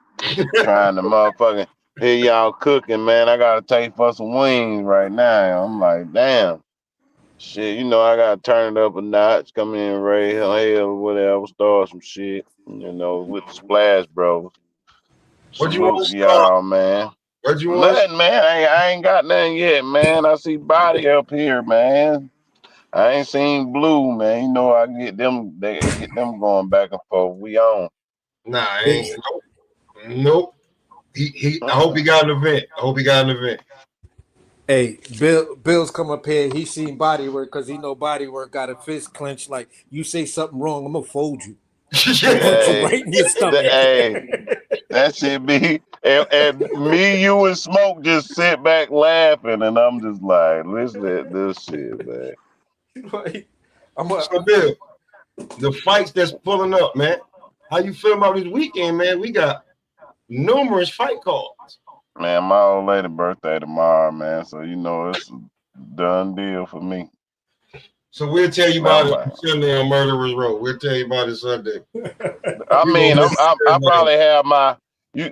Trying to motherfucking hear y'all cooking, man. I gotta take for some wings right now. I'm like, damn. Shit, I gotta turn it up a notch, come in, Ray, hell, whatever, start some shit, with the Splash Bros. What you want to y'all, man? What you want? Nothing, man. I ain't got nothing yet, man. I see Body up here, man. I ain't seen Blue, man. I can get them. They get them going back and forth. We on. Nah, I ain't. Nope. He. I hope he got an event. Hey, Bill's come up here. He seen Bodywork because he know Bodywork got a fist clenched. Like, you say something wrong, I'm gonna fold you. Hey, right in your stomach. That shit be. And me, you, and Smoke just sit back laughing, and I'm just like, listen to this shit, man. So Bill, the fights that's pulling up, man. How you feel about this weekend, man? We got numerous fight cards. Man, my old lady birthday tomorrow, man. So it's a done deal for me. So we'll tell you about it Sunday on Murderers Row. We'll tell you about it Sunday. I mean, I probably have my.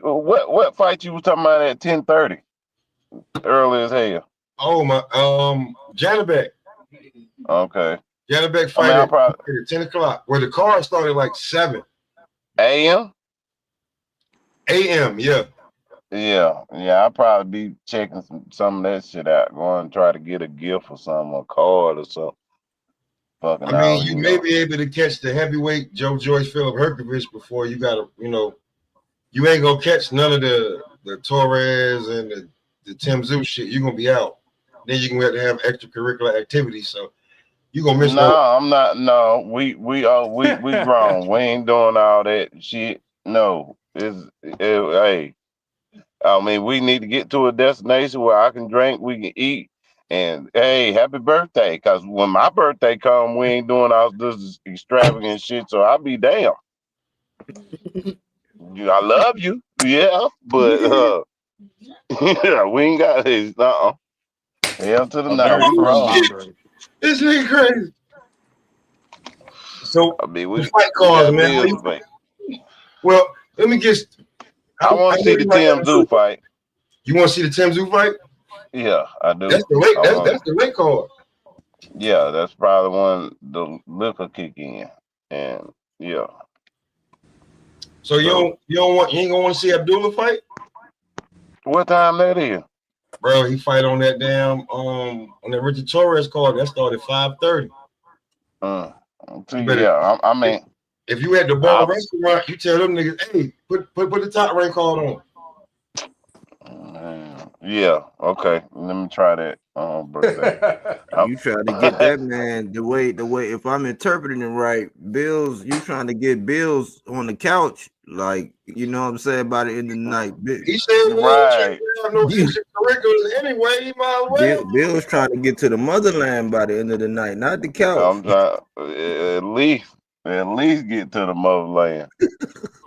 What fight you was talking about at 10:30? Early as hell. Oh my, Janabek. Okay. Janabek fight at 10 o'clock. Where the card started like 7 a.m. a.m. Yeah. Yeah. I'll probably be checking some of that shit out. Going to try to get a gift or something, a card or something. Fucking I mean, you may be able to catch the heavyweight Joe Joyce Philip Herkovich before you got to, you ain't gonna catch none of the Torres and the Tim Zoo shit. You're gonna be out. Then you're gonna have to have extracurricular activities. So you're gonna miss No, no. I'm not. No, we grown. We ain't doing all that shit. No, hey. I mean, we need to get to a destination where I can drink, we can eat, and hey, happy birthday. Cause when my birthday come, we ain't doing all this extravagant shit. So I'll be damn. I love you, yeah, but yeah, we ain't got this. Hell to the A now, very we firm grown. boundary. This nigga crazy. So I mean, the we fight we cards, got man. bills to pay. Well, let me get. I I want to know see the you might have Tim a Zoo shoot. fight. You want to see the Tim Zoo fight? Yeah, I That's do. the late. I That's want. the late card. Yeah, that's probably when the liquor kick in, and yeah. So So you ain't gonna want to see Abdullah fight, what time that is? bro. He fight on that damn on that Richard Torres card. That started 5:30. Mm. You See, better yeah, I if, mean, if you at the bar I, restaurant, you tell them niggas, hey, put the top rank card on. yeah, okay. Let me try that birthday. I, You try to get that man the way if I'm interpreting it right, Bills, you trying to get Bills on the couch, like you know what I'm saying, by the end of the night. He said we ain't trying right. to have no extracurriculars anyway. He might as well. Bills trying to get to the motherland by the end of the night, not the couch. I'm trying at least get to the motherland.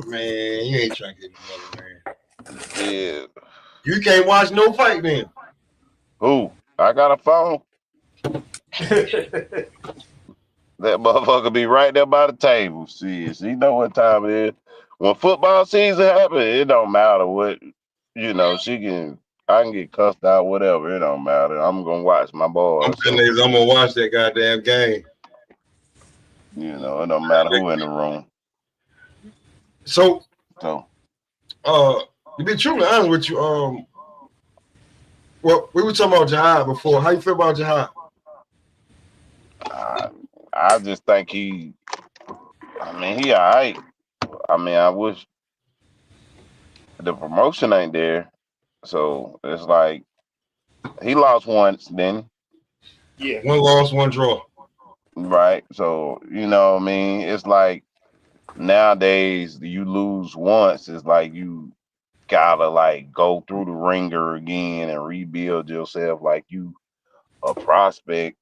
Man, you ain't trying to get the mother, man. Shit. You can't watch no fight then. Who? I got a phone. That motherfucker be right there by the table. See, she know what time it is. When football season happen, it don't matter what, I can get cussed out, whatever. It don't matter. I'm gonna watch my I'm boys. telling So, niggas I'm gonna watch that goddamn game. it don't matter who in the room. So, So, to be truly honest with you, well, we were talking about Jihad before. How you feel about Jihad? I just think he all right. I mean, I wish the promotion ain't there. So it's like he lost once, then Yeah. One loss, one draw. right. So what I mean, it's like nowadays you lose once, it's like you gotta like go through the ringer again and rebuild yourself like you a prospect.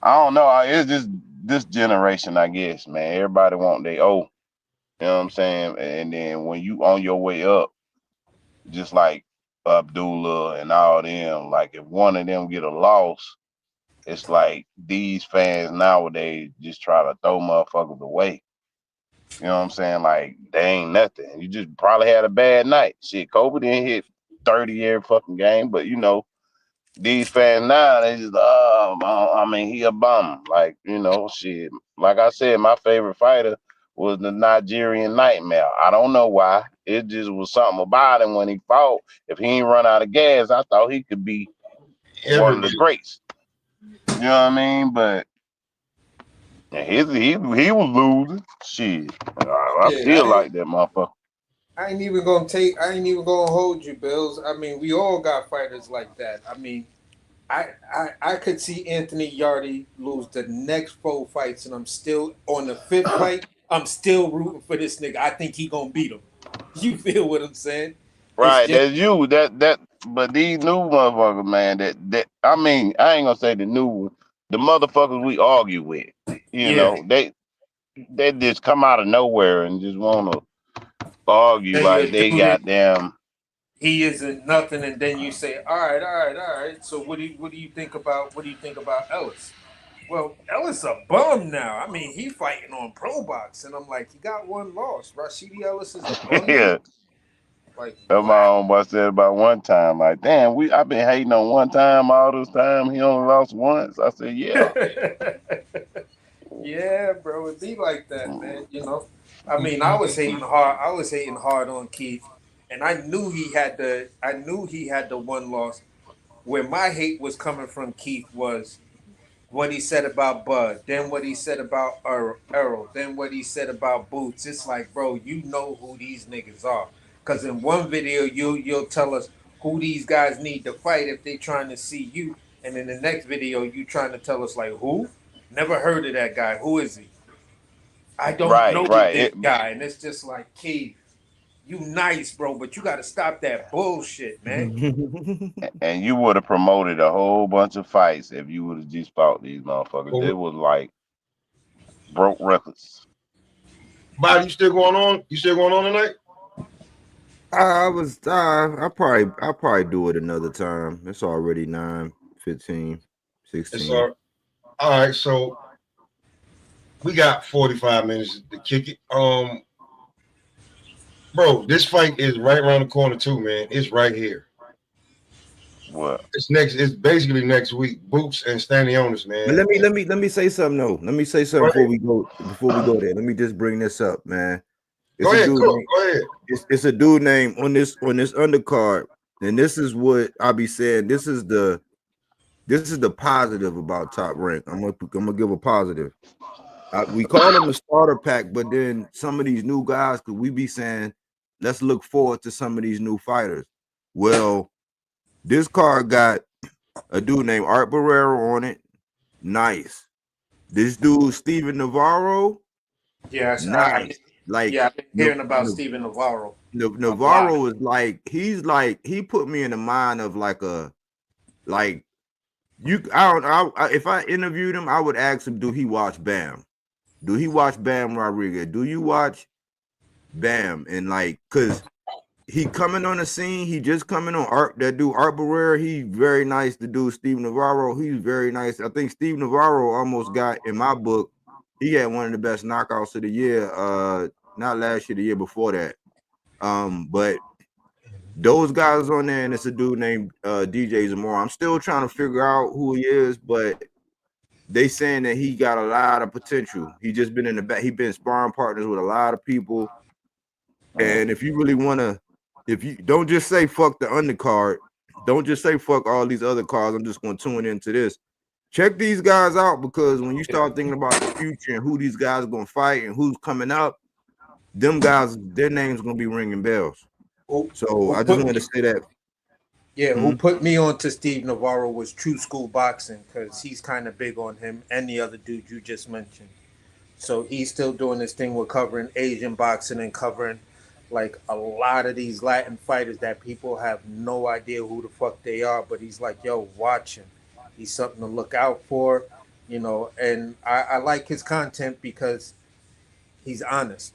I don't know. It's just this generation, I guess, man. Everybody want they you know what I'm saying? And then when you on your way up, just like Abdullah and all them, like if one of them get a loss, it's like these fans nowadays just try to throw motherfuckers away. You know what I'm saying? Like they ain't nothing. You just probably had a bad night. Shit, Kobe didn't hit 30 every fucking game, but these fans now they just I mean he a bum. Like, shit. Like I said, my favorite fighter was the Nigerian Nightmare. I don't know why. It just was something about him when he fought. If he ain't run out of gas, I thought he could be one of the Everybody. greats. You know what I mean? But he was losing. Shit. I Yeah, still like that motherfucker. I ain't even gonna hold you, Bills. I mean, we all got fighters like that. I mean, I could see Anthony Yardy lose the next 4 fights, and I'm still on the fifth fight. I'm still rooting for this nigga. I think he gonna beat him. You feel what I'm saying? It's Right, just that's you. But these new motherfuckers, man, that I mean, I ain't gonna say the new one, the motherfuckers we argue with, yeah. they just come out of nowhere and just wanna argue Then like you they do that. goddamn He isn't nothing, and then you say, all right, all right, all right. So what do you think about Ellis? Well, Ellis a bum now. I mean, he fighting on pro box, and I'm like, he got one loss. Rashidi Ellis is a bum now. yeah. Like That's my what? homeboy said about one time. Like, damn, I've been hating on one time all this time. He only lost once. I said, yeah. Yeah, bro, it be like that, man. I mean, I was hating hard. I was hating hard on Keith, and I knew he had the. I knew he had the one loss. Where my hate was coming from Keith was what he said about Bud, then what he said about Earl, then what he said about Boots. It's like, bro, you know who these niggas are. Because in one video you'll tell us who these guys need to fight if they trying to see you, and in the next video you trying to tell us like who? Never heard of that guy. Who is he? I don't Right, know right. this guy, and it's just like, Keith, you nice, bro, but you got to stop that bullshit, man. And you would have promoted a whole bunch of fights if you would have just fought these motherfuckers. They was like broke records. Bobby, you still going on? You still going on tonight? I'll probably do it another time. It's already 9:15, 16. It's all right. So we got 45 minutes to kick it. Bro, this fight is right around the corner too, man. It's right here. What? It's basically next week. Boots and Stanionis, man. But let me say something though. Let me say something before we go there. Let me just bring this up, man. Go ahead. It's a dude named on this undercard, and this is what I'll be saying. This is the positive about Top Rank. I'm gonna give a positive. We call them the starter pack, but then some of these new guys, because we be saying, let's look forward to some of these new fighters. Well, this card got a dude named Art Barrera on it. Nice. This dude, Steven Navarro. Yes, nice. I've been hearing about Steven Navarro. Navarro is he put me in the mind of if I interviewed him, I would ask him, do he watch Bam? Do he watch Bam Rodriguez? Do you watch Bam? And cause he coming on the scene, he just coming on Art Barrera, he very nice. The dude Steve Navarro, he's very nice. I think Steve Navarro almost got, in my book, he had one of the best knockouts of the year, not last year, the year before that. But those guys on there, and it's a dude named DJ Zamora. I'm still trying to figure out who he is, but they saying that he got a lot of potential. He just been in the back. He been sparring partners with a lot of people. And if you really want to, if you don't just say fuck the undercard, don't just say fuck all these other cards, I'm just going to tune into this. Check these guys out, because when you start thinking about the future and who these guys are going to fight and who's coming up, them guys, their names going to be ringing bells. So I just wanted to say that. Yeah, who put me on to Steve Navarro was True School Boxing, because he's kind of big on him and the other dude you just mentioned. So he's still doing this thing with covering Asian boxing and covering like a lot of these Latin fighters that people have no idea who the fuck they are. But he's like, yo, watch him. He's something to look out for, you know. And I like his content because he's honest.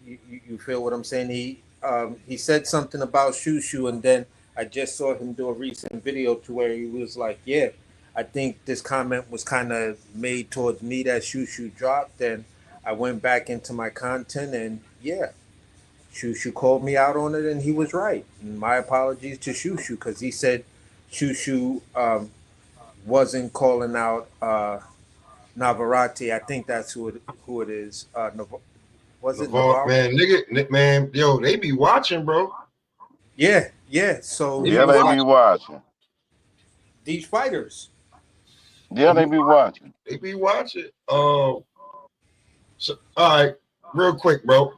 You feel what I'm saying? He said something about Shushu, and then I just saw him do a recent video to where he was like, yeah, I think this comment was kind of made towards me that Shushu dropped. And I went back into my content, and yeah, Shushu called me out on it, and he was right. And my apologies to Shushu, because he said Shushu wasn't calling out Navarrete. I think that's who it is. Was it Navarro? Man, yo, they be watching, bro. Yeah. So yeah, they be watching these fighters. Yeah, they be watching. They be watching. So all right, real quick, bro.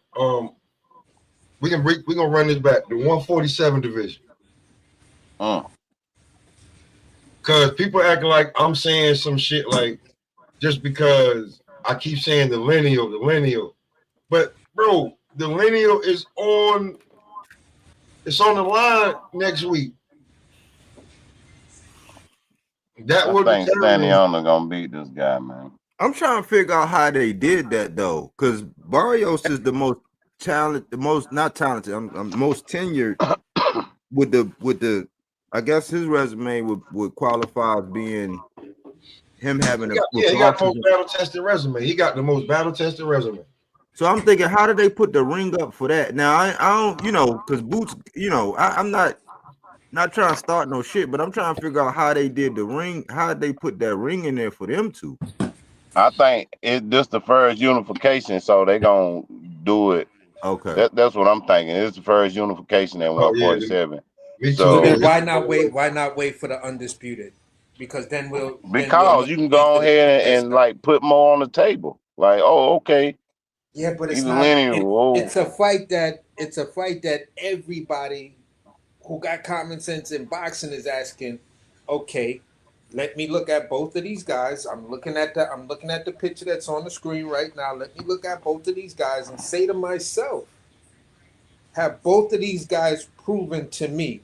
We gonna run this back. The 147 division. Cause people acting like I'm saying some shit like just because I keep saying the lineal. But bro, the lineal is on. It's on the line next week. That would think Stanionis gonna beat this guy, man. I'm trying to figure out how they did that though, because Barrios is the most talented, most tenured with the. I guess his resume would qualify as being him having he got the most battle tested resume. He got the most battle tested resume. So I'm thinking, how did they put the ring up for that? Now I don't, because Boots, I'm not trying to start no shit, but I'm trying to figure out how they did the ring, how did they put that ring in there for them to. I think it's just the first unification, so they gonna do it. Okay, that's what I'm thinking. It's the first unification at 147. So then why not wait? Why not wait for the undisputed? Because then we'll you can go ahead and like put more on the table. Like, oh, okay. Yeah, but it's even not. lineal. It's a fight that it's a fight that everybody who got common sense in boxing is asking, okay, let me look at both of these guys. I'm looking at the picture that's on the screen right now. Let me look at both of these guys and say to myself, have both of these guys proven to me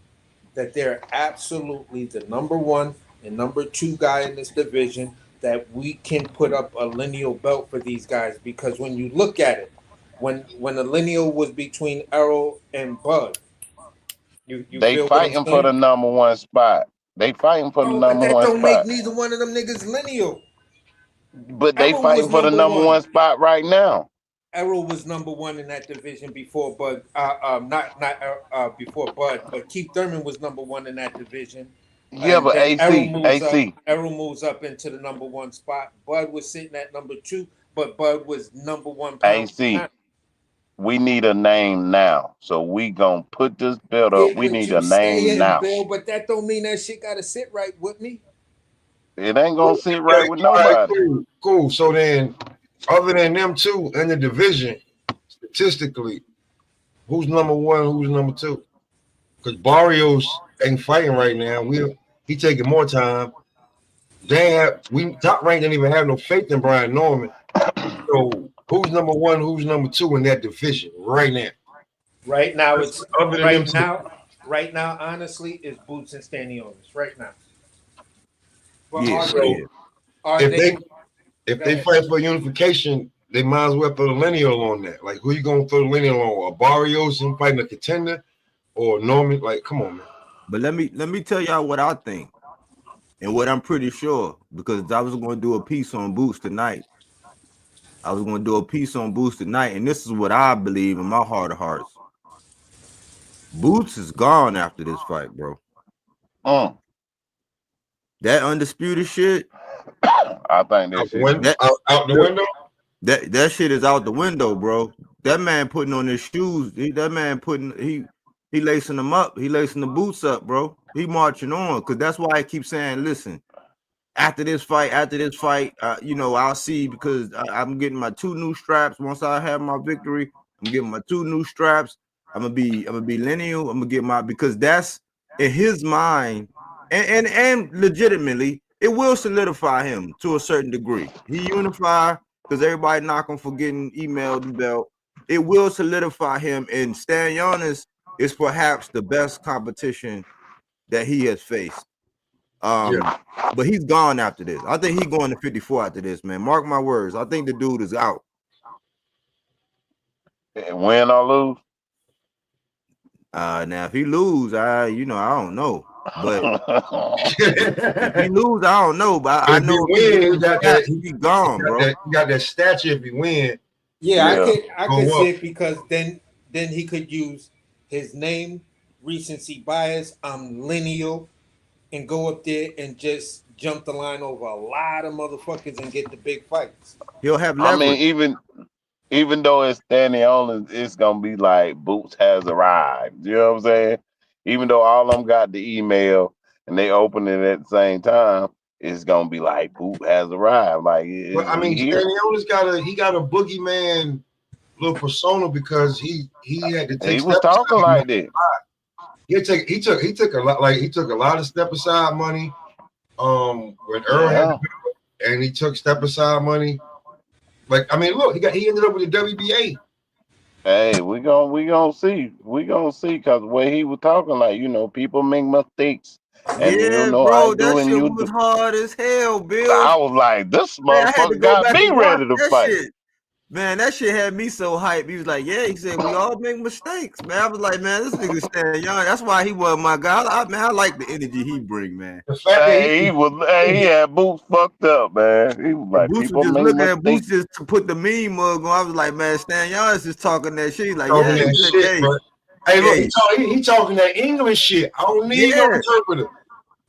that they're absolutely the number one and number two guy in this division, that we can put up a lineal belt for these guys? Because when you look at it, when the lineal was between Errol and Bud, you They feel what I'm fighting for the saying? number one spot. They fighting for the Oh, but number that one don't make spot. neither one of them niggas lineal. But they Errol was fighting for the number number one one. spot right now. Errol was number one in that division before Bud. Not before Bud, but Keith Thurman was number one in that division. Yeah, And but then Errol AC, moves up. AC, Errol moves up into the number one spot. Bud was sitting at number two, but Bud was number one pound for AC. pound. We need a name now. So we gonna put this belt up. Yeah, We but need you a name saying, now. Bill, but that don't mean that shit gotta sit right with me. It ain't gonna sit Yeah, right with all right, nobody. cool. So then, other than them two in the division, statistically, who's number one? Who's number two? Because Barrios ain't fighting right now. He taking more time. We Top Rank didn't even have no faith in Brian Norman. So who's number one? Who's number two in that division right now? Right now, it's Other than them two. right now. Honestly, it's Boots and Stanionis right now. But Yeah, are So they? yeah. Are if they? they if Go they ahead. fight for unification, they might as well throw the lineal on that. Like, who you gonna throw the lineal on? A Barrios and fighting a contender, or Norman? Like, come on, man. But let me tell y'all what I think and what I'm pretty sure, because I was going to do a piece on Boots tonight. And this is what I believe in my heart of hearts. Boots is gone after this fight, bro. That undisputed shit. I think that Out the shit window. too. Out the window. That shit is out the window, bro. That man putting on his shoes. He lacing them up. He lacing the boots up, bro. He marching on, because that's why I keep saying, listen, after this fight, I'll see, because I'm getting my 2 new straps. Once I have my victory, I'm getting my 2 new straps. I'm gonna be lineal. I'm gonna get because that's in his mind, and legitimately, it will solidify him to a certain degree. He unify, because everybody knock him for getting emailed the belt. It will solidify him, and Stan Giannis is perhaps the best competition that he has faced. Yeah. But he's gone after this. I think he's going to 54 after this, man. Mark my words. I think the dude is out. Win or lose. Now if he lose, I don't know. But if he lose, I don't know. But I If he know if he win, get he his got stats, that. he gone, bro. He got that stature. If he win, Yeah, Yeah. I Go could see up. it, because then he could use his name, recency bias, lineal, and go up there and just jump the line over a lot of motherfuckers and get the big fights. He'll have I mean, leverage. even though it's standing on, it's gonna be like Boots has arrived. You know what I'm saying? Even though all of them got the email and they open it at the same time, it's gonna be like Boot has arrived. Like but I we mean, here. Stanionis got a boogeyman little persona because he had to take He was steps talking aside money. like that. He took a lot of step aside money. When Earl had Yeah. and he took step aside money. Like, I mean, look, he ended up with the WBA. Hey, we gonna see. We gonna see, because the way he was talking, like, people make mistakes, and Yeah, I bro, do, that and shit you was do. hard as hell, Bill. I was like, this Man, I had to motherfucker go got back me and watch ready to that fight. shit. Man, that shit had me so hyped. He was like, yeah, he said, we all make mistakes, man. I was like, man, this nigga Stan Young. That's why he wasn't my guy. I like the energy he bring, man. The fact that Hey, he had Boots fucked up, man. He was And like, Boots was people just make looking at mistakes. Boots just to put the meme mug on. I was like, man, Stan Young is just talking that shit. He's like, talking yeah, he that said, shit, bro. Hey, look, hey, he talking that English shit. I don't need no yeah. interpreter.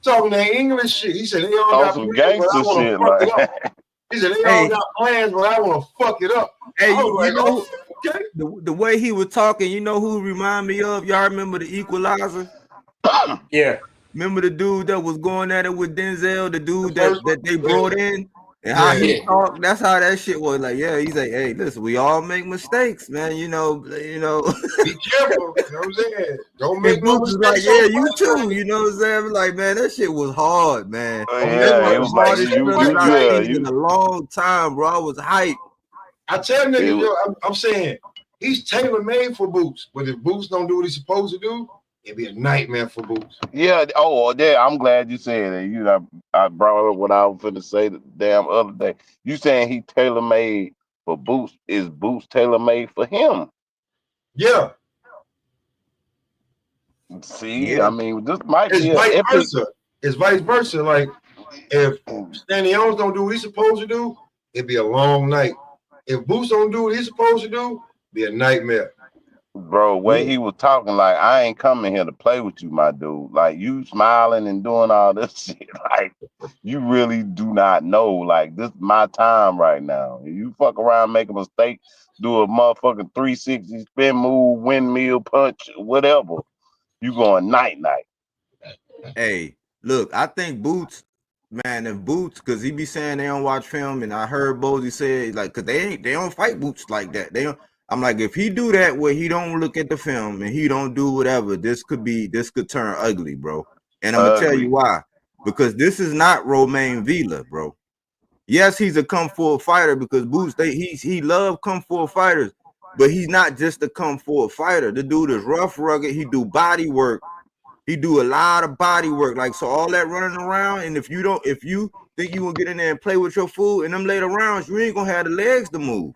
Talking that English shit. He said they all On got some plans, but I gangster want to shit, fuck it up. like. He said they all Hey, got plans, but I want to fuck it up. hey, I was you like, know, oh, okay. the way he was talking, you know who remind me of? Y'all remember the Equalizer? Yeah. Remember the dude that was going at it with Denzel, the The dude first one, that they yeah, brought in? And how he Yeah. talked, that's how that shit was. Like, yeah, he's like, hey, listen, we all make mistakes, man. You know. Be careful. You know what I'm saying? Don't make And no Boots was like, mistakes yeah, on you fight too. night. You know what I'm saying? Like, man, that shit was hard, man. Don't make That's Yeah, no one it of the was like mistakes hardest on trailers fight I've night. seen in a long time, bro. I was hyped. I tell niggas, was, I'm saying he's tailor made for Boots, but if Boots don't do what he's supposed to do, it'd be a nightmare for Boots. yeah. Oh, yeah. I'm glad you said that. You know, I brought up what I was going to say the damn other day. You saying he tailor made for Boots? Is Boots tailor made for him? Yeah, See, Yeah. I mean, this might it's be an vice epic. versa. It's vice versa. Like if Stanley Owens don't do what he's supposed to do, it'd be a long night. If Boots don't do what he's supposed to do, it'd be a nightmare. Bro, way Yeah. he was talking, like, I ain't coming here to play with you, my dude. Like, you smiling and doing all this shit. Like, you really do not know. Like, this is my time right now. If you fuck around, make a mistake, do a motherfucking 360 spin move, windmill punch, whatever, you going night-night. Hey, look, I think Boots, man, if Boots, because he be saying they don't watch film, and I heard Bozy say, like, because they don't fight Boots like that. They don't. I'm like, if he do that where he don't look at the film and he don't do whatever, this could turn ugly, bro. And I'm gonna tell you Ugly. why. Because this is not Romain Villa, bro. Yes, he's a kung fu fighter because Boots, he love kung fu fighters, but he's not just a kung fu fighter. The dude is rough, rugged. He do body work. He do a lot of body work. Like, so all that running around, and if you think you gonna get in there and play with your food in them later rounds, you ain't gonna have the legs to move.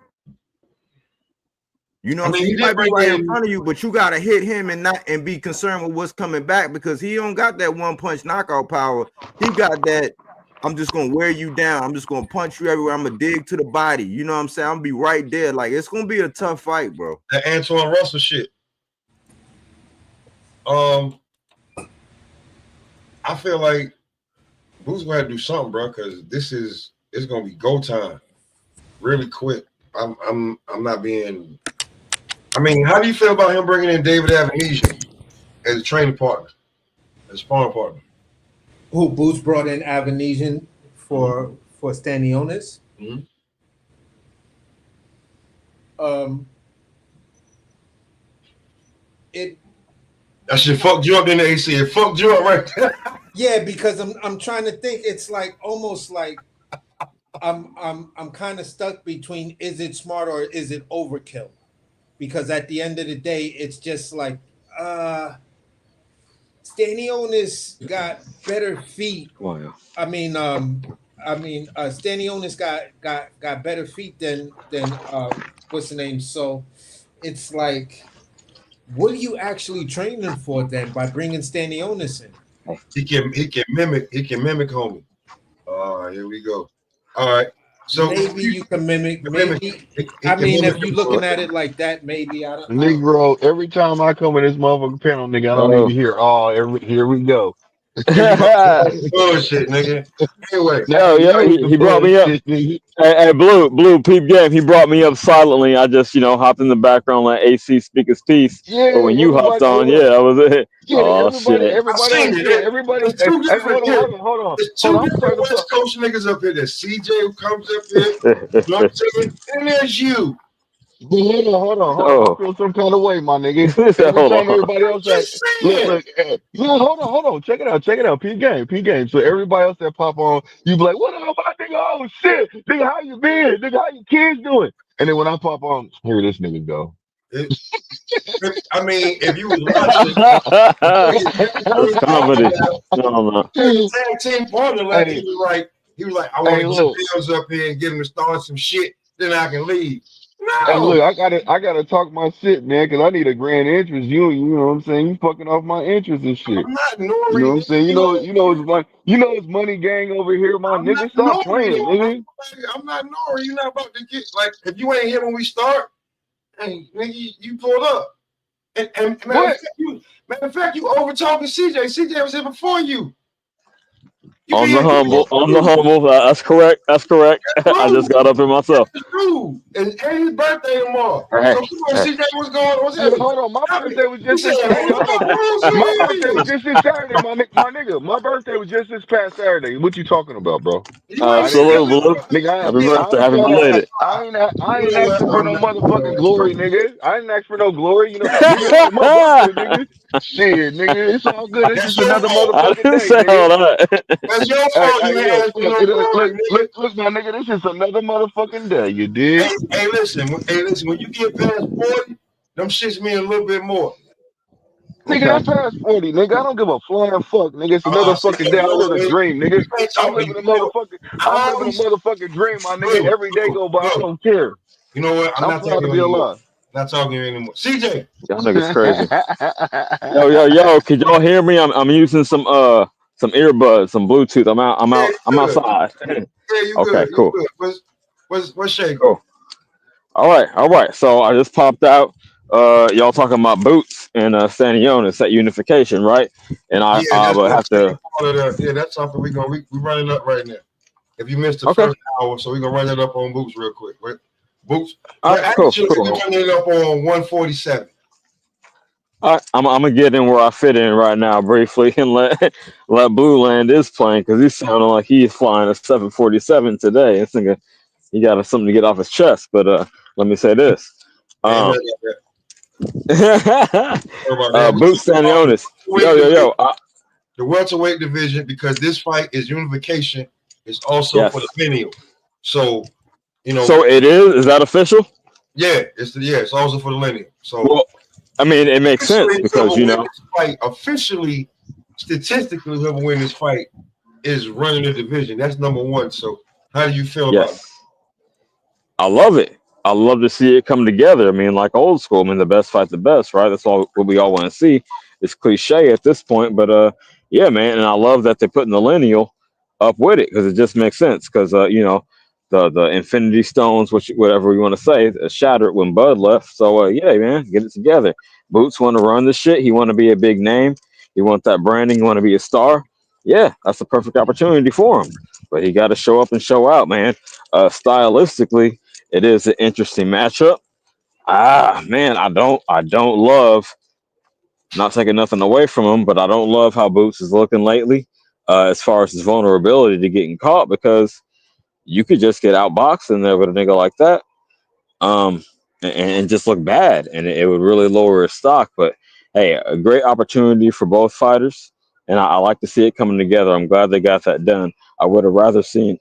You know I what I'm mean, saying? he He did might be bring right in in. front of you, but you gotta hit him and be concerned with what's coming back because he don't got that one punch knockout power. He got that. I'm just gonna wear you down. I'm just gonna punch you everywhere. I'm gonna dig to the body. You know what I'm saying? I'm gonna be right there. Like, it's gonna be a tough fight, bro. That Antoine Russell shit. I feel like Boots gonna have to do something, bro, because it's gonna be go time really quick. I'm not being. I mean, how do you feel about him bringing in David Avenesian as a training partner, as a sparring partner? Who Boots brought in Avenesian for Stanionis. Mm-hmm. It That shit fucked you up in the AC. It fucked you up right there. Yeah, because I'm trying to think. It's like almost like I'm kind of stuck between is it smart or is it overkill? Because at the end of the day, it's just like Stanionis got better feet. Wow. Stanionis got better feet than what's the name? So it's like, what are you actually training for then by bringing Stanionis in? He can mimic homie. Here we go. All right. So Maybe you can mimic. mimic. Maybe He I can mean, mimic if you're him. looking at it like that, maybe I don't. Negro, every time I come in this motherfucking panel, nigga, I don't Oh. even hear, here we go. You know, Yo, bullshit, nigga. Anyway, Nah, yo, that was the he brought me up. bullshit, nigga. Hey, Blue, peep game. He brought me up silently. I just, hopped in the background like AC speak his piece. But Yeah, when you hopped everybody, hey, on, look. yeah, that was it. Yeah, Oh everybody, shit. I everybody seen else here, it. everybody, There's two hey, different here. There's hold two on, I'm different turning West up. Coast niggas up here. There's CJ who comes up here. You know what I'm saying? And there's you. Hold on. I Oh, feel some kind of way, my nigga. he said, Every hold time on. everybody I'm else like, just saying. look, no, hold on. Check it out. P game. So everybody else that pop on, you be like, what up, my nigga? Oh shit, nigga, how you been? Nigga, how your kids doing? And then when I pop on, here this nigga go. I mean, if you was watching, That's comedy. No, no. the tag team partner, like Hey, he was like, I want hey, to get look. Bills up here and get him to start some shit, then I can leave. Hey, No, look, I gotta talk my shit, man, because I need a grand entrance. You know what I'm saying? You fucking off my interest and shit. I'm not You know Nori. what I'm Nigga. saying? It's money gang over here, my I'm not nigga. Stop Nori playing, though. nigga. I'm not Nori. You're not about to get like if you ain't here when we start. Hey, nigga, you pulled up. And What? matter of fact, you over talking CJ. CJ was here before you. You On be the in humble, on the true. humble. That's correct. That's correct. I True. just got up here myself. It's true. And his birthday tomorrow. Hey, So come on, hey. CJ, what's going on? What's Hey, happening? hold on. My birthday was You just said, this who Saturday. Hold the on. Bruce My birthday was Willis? just this Saturday, my nigga. My birthday was just this past Saturday. What you talking about, bro? You ain't I said didn't Absolutely, ask. Blue. Nigga, Happy yeah. I birthday. ain't Happy trying to. belated. I You ain't know what? asking for I'm no not gonna motherfucking ask for glory, it. nigga. I didn't ask for no glory. Nigga, it ain't my birthday, nigga. Shit, nigga, it's all good. It's That's just your another fault. I motherfucking didn't day, say nigga. all that. That's your Hey, fault. You hey, ain't look, asked for look, no glory, nigga. look, my nigga. This is another motherfucking day. You dig? Hey, listen. Hey, listen. When you get past 40, them shits mean a little bit more. Nigga, Okay. I'm past 40, nigga. I don't give a flying fuck, nigga. It's another See, fucking day. I live a you dream, nigga. can't I'm talk to living you. a motherfucking, I'm I living a always motherfucking dream, my nigga. look, Every day go by. I look. don't care. You know what? I'm I'm not proud talking to to be you anymore. alive. Not talking to you anymore. CJ. Y'all niggas crazy. Yo, yo, Okay. yo, could y'all hear me? I'm using some earbuds, some Bluetooth. Yeah, you I'm good. outside. Yeah, you Okay, good. You cool. good. What's shaking? Cool. All right, all right. So I just popped out. Y'all talking about boots and Stanionis, that unification, right? And Yeah, I that's will the have second to. part of the. Yeah, that's something we running up right now. If you missed the Okay. first hour, so we're gonna run it up on Boots real quick. Right? Boots. All Well, right, cool, actually, we're cool. running it up on 147. All right, I'm gonna get in where I fit in right now briefly and let Blue land his plane because he's sounding like he's flying a 747 today. I think he got something to get off his chest. But let me say this. Ain't Um, nothing like that. Worry about that. We Boots talking about Stanionis. the Yo, yo, welterweight division, yo. the welterweight division, because this fight is unification, is also for the Yes. lineal. So you know, So it is. Is that official? yeah, it's also for the lineal. So Well, I mean, it makes sense officially, because whoever wins this fight, officially, statistically, whoever wins this fight is running the division. That's number one. So how do you feel about it? yes, I love it. I love to see it come together. I mean, like old school. I mean, the best fight the best, right? That's all what we all want to see. It's cliche at this point, but yeah, man. And I love that they're putting the lineal up with it because it just makes sense. Because the Infinity Stones, which whatever we want to say, shattered when Bud left. So yeah, man, get it together. Boots want to run the shit. He want to be a big name. He want that branding. He want to be a star. Yeah, that's the perfect opportunity for him. But he got to show up and show out, man. Stylistically, it is an interesting matchup. Man, I don't love, not taking nothing away from him, but I don't love how Boots is looking lately, as far as his vulnerability to getting caught because you could just get outboxed in there with a nigga like that, um, and just look bad, and it would really lower his stock. But hey, a great opportunity for both fighters, and I like to see it coming together. I'm glad they got that done. I would have rather seen,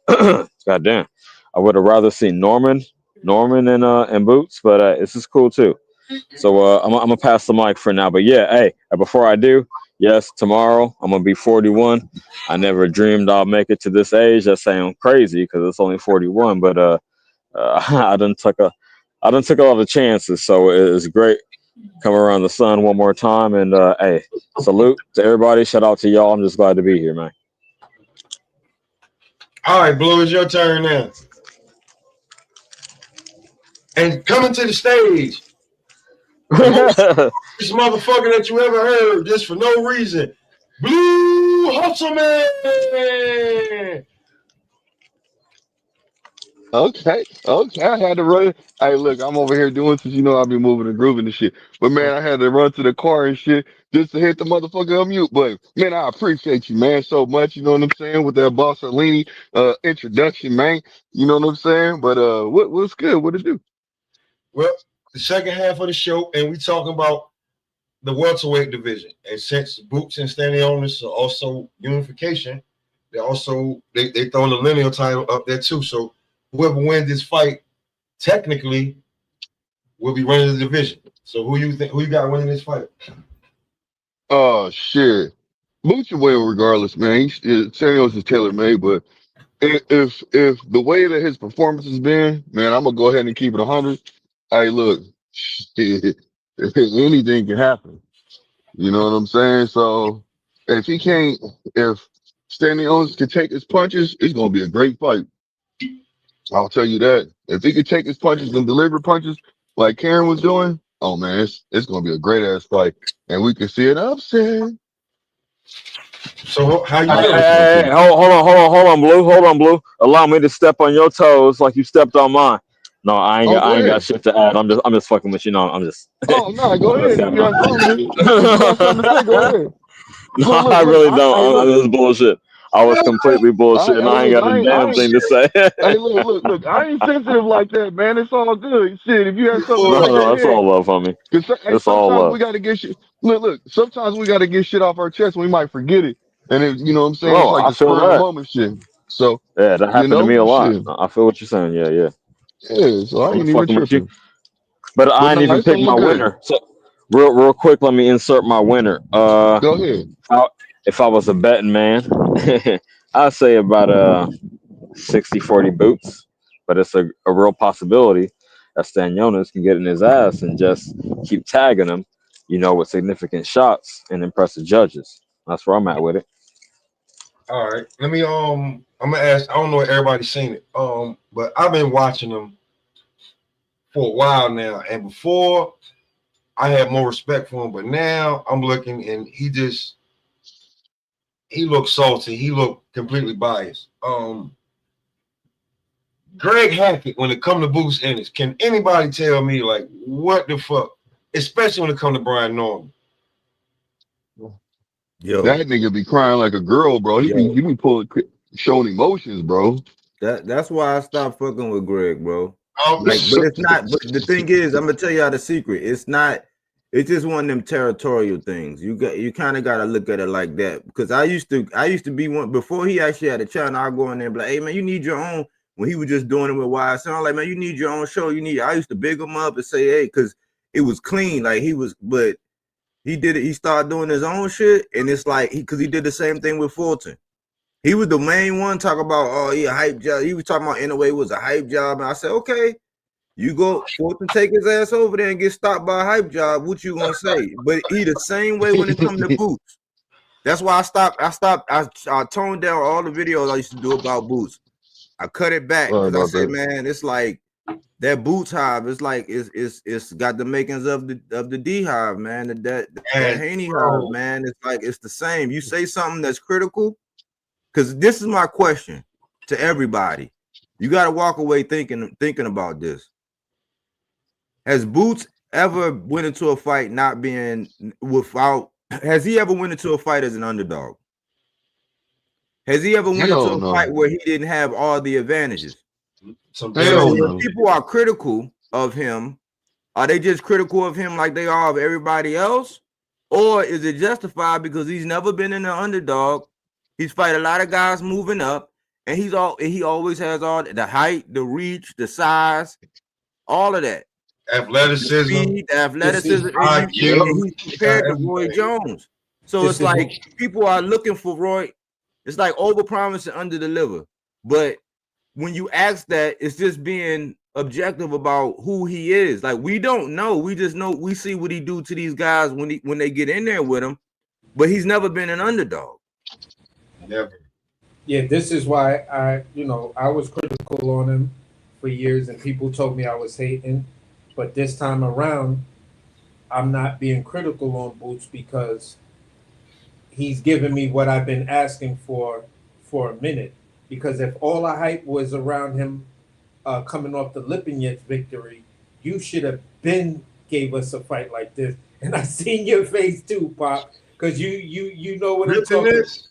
goddamn, I would have rather seen Norman and Boots, but this is cool too. So I'm gonna pass the mic for now. But yeah, hey, before I do, yes, tomorrow I'm gonna be 41. I never dreamed I'll make it to this age. That sounds crazy because it's only 41, but I done took a lot of chances. So it's great coming around the sun one more time. And hey, salute to everybody. Shout out to y'all. I'm just glad to be here, man. All right, Blue, it's your turn now. And coming to the stage, the most this motherfucker that you ever heard, just for no reason. Blue Hustle Man. Okay. I had to run. Hey, look, I'm over here doing since you know I've been moving and grooving and shit. But man, I had to run to the car and shit just to hit the motherfucker unmute button. Man, I appreciate you, man, so much. You know what I'm saying? With that Boss Alini introduction, man. You know what I'm saying? But what's good? What it do? Well, the second half of the show, and we talking about the welterweight division. And since Boots and Stanley Owners are also unification, they throwing the lineal title up there too. So whoever wins this fight technically will be running the division. So who you got winning this fight? Oh shit. Boots will win regardless, man. Samuels is tailor made, but if the way that his performance has been, man, I'm gonna go ahead and keep it 100. Hey, look, shit, anything can happen. You know what I'm saying? So if he can't, if Stanley Owens can take his punches, it's gonna be a great fight. I'll tell you that. If he could take his punches and deliver punches like Karen was doing, oh man, it's gonna be a great ass fight, and we can see an upset. So how you Hey, feeling? hey, hey, hold on, Blue. Allow me to step on your toes like you stepped on mine. No, Oh, go I ain't got ahead. shit to add. I'm just fucking with you. No, Oh no, go I'm just ahead. If having you got something, if you got something to say, go a. ahead. No, I Look. really don't. Look. This is bullshit. I was completely bullshit, and Hey, I ain't look, got a I damn ain't. thing to say. Hey, look. I ain't sensitive like that, man. It's all good. Shit, if you have something to No, say, go no, it's ahead. all love, homie. Cause hey, It's all sometimes we love. gotta get shit. Look. Sometimes we gotta get shit off our chest. We might forget it, and it, you know what I'm saying. It's No, like I the feel spur of the that. moment shit. So Yeah, that you happened to me know, a lot. shit. I feel what you're saying. Yeah, yeah. Yeah. So I I'm ain't just even fucking with you. tripping. But But I ain't no, even it's picked my all good. winner. So, real quick, let me insert my winner. Go ahead. I- if I was a betting man, I'd say about 60-40 boots. But it's a real possibility that Stanionis can get in his ass and just keep tagging him, with significant shots and impressive judges. That's where I'm at with it. All right. Let me I'm gonna ask. I don't know if everybody's seen it. But I've been watching them for a while now. And before I had more respect for him, but now I'm looking and he looks salty. He looked completely biased. Greg Hackett, when it comes to Boots Ennis, can anybody tell me like what the fuck? Especially when it comes to Brian Norman. Yo, That nigga be crying like a girl, bro. yo, He be showing emotions, bro. that's why I stopped fucking with Greg, bro. Um, Like, but it's not. But the thing is, I'm gonna tell y'all the secret. It's not. It's just one of them territorial things. You kind of gotta look at it like that. Because I used to be one before he actually had a channel. I go in there and be like, hey man, you need your own. When he was just doing it with YSL, I'm like, man, you need your own show. I used to big him up and say, hey, because it was clean. Like but he did it. He started doing his own shit, and it's like because he did the same thing with Fulton. He was the main one talk about, oh, he a hype job. He was talking about in a way it was a hype job. And I said, okay, you go forth and take his ass over there and get stopped by a hype job. What you gonna say? But he the same way when it come to boots. That's why I stopped. I toned down all the videos I used to do about boots. I cut it back Sorry because I about said, that. man, it's like that boots hive. It's like it's got the makings of the D hive, man. That and Haney hive, bro, man. It's like it's the same. You say something that's critical. Because this is my question to everybody. You got to walk away thinking about this. Has Boots ever went into a fight not being without? Has he ever went into a fight as an underdog? Has he ever went into Hell a fight no. where he didn't have all the advantages? some damn So Hell when no. people are critical of him, are they just critical of him like they are of everybody else? Or is it justified because he's never been in an underdog? He's fight a lot of guys moving up, and he always has all the height, the reach, the size, all of that. The athleticism, speed, the This athleticism, is and Yep. IQ. he's He got compared to Roy everything. Jones. So this it's is like people are looking for Roy. It's like overpromise and underdeliver. But when you ask that, it's just being objective about who he is. Like we don't know. We just know we see what he do to these guys when they get in there with him. But he's never been an underdog. Never. yeah. This is why I was critical on him for years, and people told me I was hating. But this time around, I'm not being critical on Boots because he's given me what I've been asking for a minute. Because if all the hype was around him coming off the Lipinets victory, you should have been gave us a fight like this. And I seen your face too, Pop, because you know what I'm Flipping talking. this?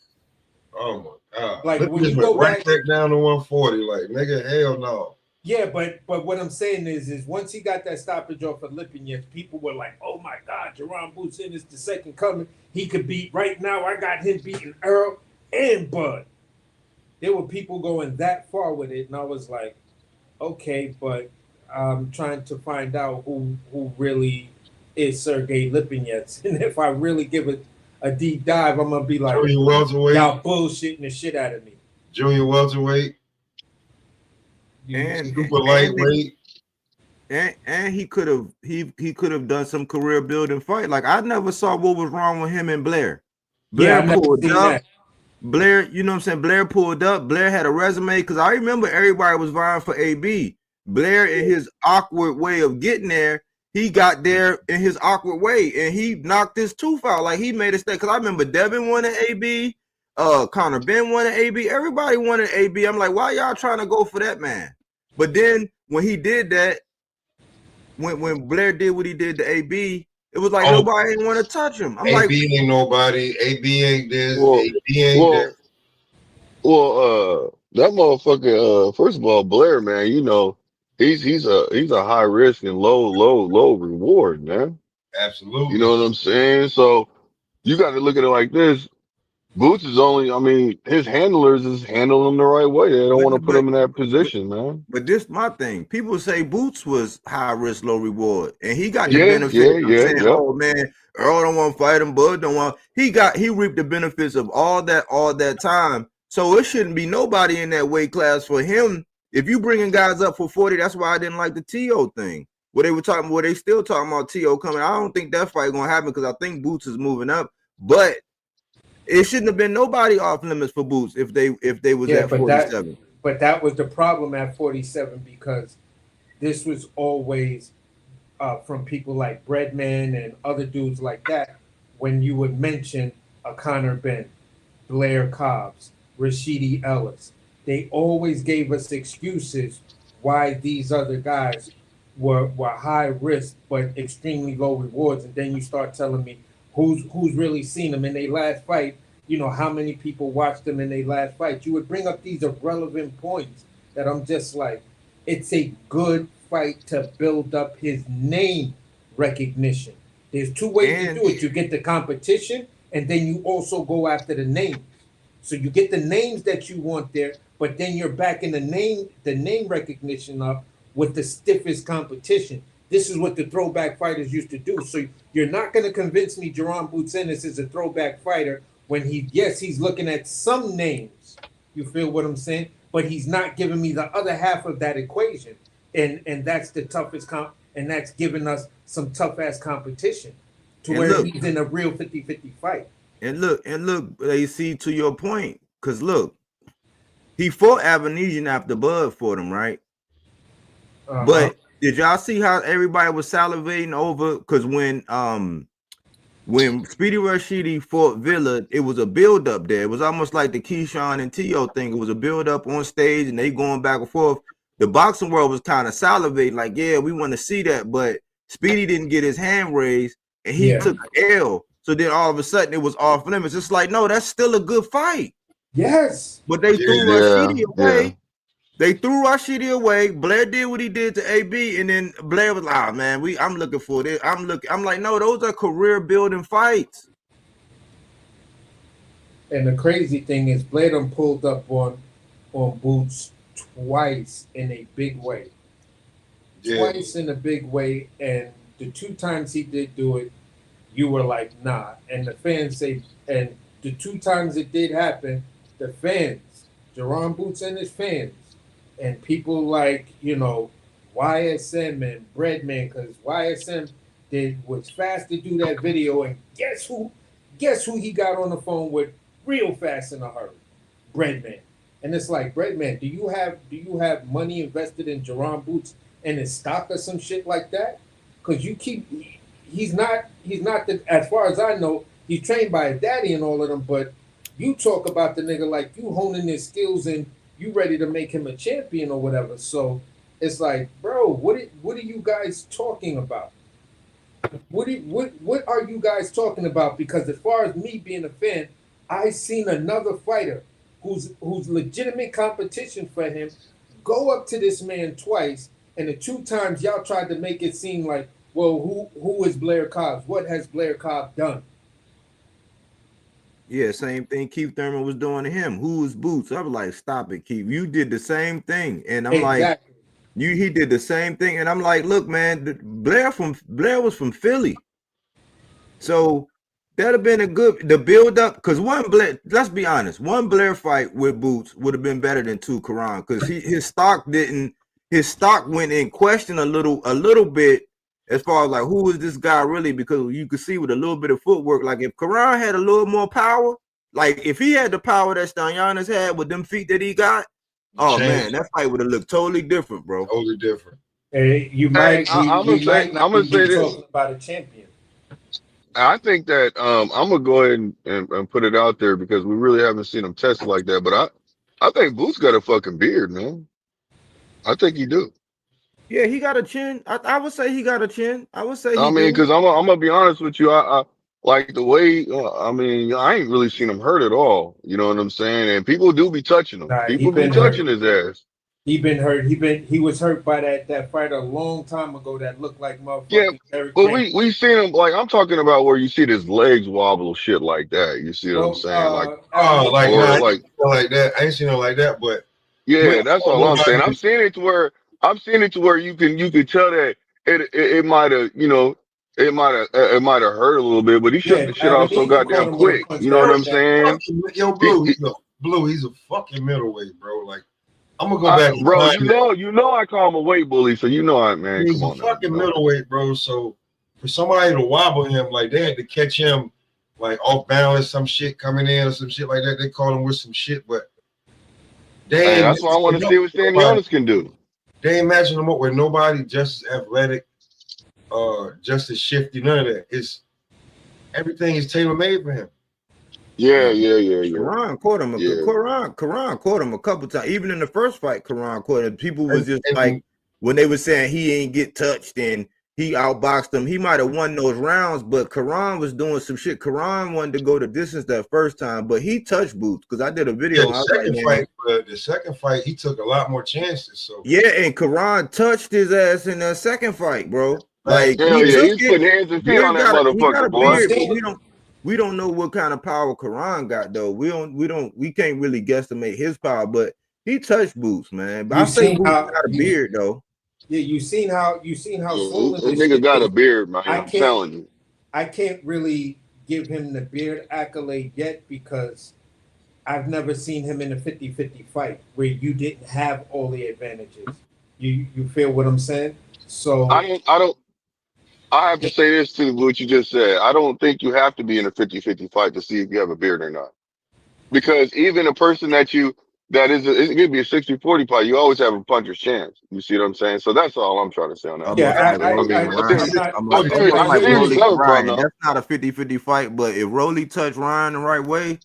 Oh my god. Like Flipping when this you went go right back, back down to 140. Like, nigga, hell no. yeah, but what I'm saying is once he got that stoppage off of Lipinets, people were like, oh my God, Jerron Boots in is the second coming. He could beat right now. I got him beating Earl and Bud. There were people going that far with it, and I was like, okay, but I'm trying to find out who really is Sergey Lipinets. And if I really give it a deep dive, I'm gonna be like, Junior welterweight, y'all bullshitting the shit out of me. junior welterweight, You And super and lightweight. and he could have done some career building fight. Like I never saw what was wrong with him and Blair. yeah, I Blair never pulled seen up. that. Blair, you know what I'm saying? Blair pulled up. Blair had a resume because I remember everybody was vying for AB. Blair, in his awkward way of getting there, he got there in his awkward way and he knocked his tooth out. Like he made a step. Because I remember Devin won an AB. Conor Ben wanted AB. Everybody wanted AB. I'm like, why y'all trying to go for that man? But then when he did that, when Blair did what he did to AB, it was like nobody didn't want to touch him. I'm like, AB ain't nobody. AB ain't this. Well, AB ain't well, that. that motherfucker. First of all, Blair, man, you know, he's a high risk and low reward, man. You Absolutely. know what I'm saying? So you got to look at it like this. Boots is only, I mean, his handlers is handling him the right way. They don't but want to put but him in that but position, man. but this my thing. People say Boots was high risk, low reward, and he got the Yeah, benefits of saying, yeah. "Oh man, Earl don't want to fight him, Bud don't want." He reaped the benefits of all that time. So it shouldn't be nobody in that weight class for him. If you bringing guys up for 40, that's why I didn't like the To thing. Where they still talking about To coming. I don't think that fight gonna happen because I think Boots is moving up, but it shouldn't have been nobody off limits for Boots if they was Yeah, at 47. but that was the problem at 47 because this was always from people like Breadman and other dudes like that. When you would mention a Conor Ben, Blair Cobbs, Rashidi Ellis, they always gave us excuses why these other guys were high risk but extremely low rewards. And then you start telling me who's really seen them in their last fight. You know how many people watched them in their last fight. You would bring up these irrelevant points that I'm just like, it's a good fight to build up his name recognition. There's two ways to And do it. You get the competition, and then you also go after the names. So you get the names that you want there, but then you're backing the name recognition up with the stiffest competition. This is what the throwback fighters used to do. So you're not going to convince me Jerron Boots Ennis is a throwback fighter when he's looking at some names. You feel what I'm saying? But he's not giving me the other half of that equation. And that's the toughest and that's giving us some tough ass competition to and where look, he's in a real 50-50 fight. and look, they see to your point, because look, he fought Avenesian after Bud fought him, right? Uh-huh. But did y'all see how everybody was salivating over? Because when Speedy Rashidi fought Villa, it was a build up there. It was almost like the Keyshawn and To thing. It was a build up on stage, and they going back and forth. The boxing world was kind of salivating, like, yeah, we want to see that, but Speedy didn't get his hand raised, and he took an L. So then all of a sudden it was off limits. It's like, no, that's still a good fight. Yes. But they threw Yeah, Rashidi away. They threw Rashidi away. Blair did what he did to AB, and then Blair was like, "Oh, man, I'm looking for this. I'm like, no, those are career building fights." And the crazy thing is, Blair done pulled up on Boots twice in a big way. Yeah. Twice in a big way, and the two times he did do it, you were like, nah. And the fans say, and the two times it did happen, the fans, Jerron Boots and his fans, and people like, YSM and Breadman, because YSM was fast to do that video, and guess who he got on the phone with real fast in a hurry? Breadman. And it's like, Breadman, do you have money invested in Jerron Boots and his stock or some shit like that? Because he's not as far as I know, he's trained by a daddy and all of them, but you talk about the nigga like you honing his skills and you ready to make him a champion or whatever. So it's like, bro, what are you guys talking about? What are you guys talking about? Because as far as me being a fan, I seen another fighter who's legitimate competition for him go up to this man twice, and the two times y'all tried to make it seem like, well, who is Blair Cobbs? What has Blair Cobbs done? Yeah, same thing Keith Thurman was doing to him. Who is Boots? I was like, stop it, Keith. You did the same thing. And I'm like, he did the same thing. And I'm like, look, man, Blair was from Philly. So that'd have been the build up, because let's be honest, one Blair fight with Boots would have been better than two Karan, because his stock went in question a little bit as far as like, who is this guy really? Because you could see with a little bit of footwork, like if Karan had a little more power, like if he had the power that Stanyanis had with them feet that he got, oh man, that fight would have looked totally different, bro. Totally different. We I'm gonna say might not be this. talking about a champion. I think that I'm gonna go ahead and put it out there because we really haven't seen him tested like that. But I think Boots got a fucking beard, man. I think he do. Yeah, he got a chin. I would say he got a chin. I would say I he mean, do. because I'm gonna be honest with you. I like the way. I mean, I ain't really seen him hurt at all. You know what I'm saying? And people do be touching him. Nah, he People be been hurt. touching his ass. He been hurt. He was hurt by that fight a long time ago that looked like Yeah, motherfucking Derrick but James. we seen him like I'm talking about where you see his legs wobble, shit like that. You see what I'm Well, saying? Like Oh, Elliot, like nah, I or ain't like. seen no like that. I ain't seen no like that, but you Yeah, ain't that's told all I'm saying. nobody. I've seen it to where you can tell that it might have, it might have hurt a little bit, but he shook yeah, the shit Adam off so Eagle caught goddamn him with a quick. punch You know what that I'm that saying? Yo, He, Blue, he Blue, he's a fucking middleweight, bro. Like I'm gonna go back in bro, time. you know I call him a weight bully, so you know I man, He's come a on now, you fucking know it. middleweight, bro. So for somebody to wobble him, like they had to catch him like off balance, some shit coming in or some shit like that. They caught him with some shit, but they Hey, ain't that's why I matching want to him up see what with nobody. Stanionis can do. They ain't matching him up with nobody just as athletic, just as shifty. None of that. It's everything is tailor made for him. Yeah, Yeah. yeah, yeah, yeah, Karan caught him. yeah. Karan caught him a couple times. Even in the first fight, Karan caught him. People was just like And when they were saying he ain't get touched and he outboxed him. He might have won those rounds, but Karan was doing some shit. Karan wanted to go the distance that first time, but he touched Boots because I did a yeah, video. And I was like, man, the second fight, he took a lot more chances. So yeah, and Karan touched his ass in the second fight, bro. like Like Hell he yeah, took he's it. putting hands and feet on Beard that got he got a motherfucker, you boy. beard, but seen we don't know what kind of power Karan got though. We can't really guesstimate his power, but he touched Boots, man. But I you say seen Boots how got a you beard though. yeah you seen how Yeah, swollen that this nigga shit got a is. beard, man. I I'm can't telling you. I can't really give him the beard accolade yet because I've never seen him in a 50-50 fight where you didn't have all the advantages. You feel what I'm saying? So I don't. I have to say this to what you just said. I don't think you have to be in a 50-50 fight to see if you have a beard or not. Because even a person it could be a 60-40 fight, you always have a puncher's chance. You see what I'm saying? So that's all I'm trying to say on that Almost part. yeah, like I, Rolly I, and I I see, Ryan. I'm not Almost I like see where you're Rolly and coming from Ryan. though. That's not a 50-50 fight, but if Rolly touched Ryan the right way,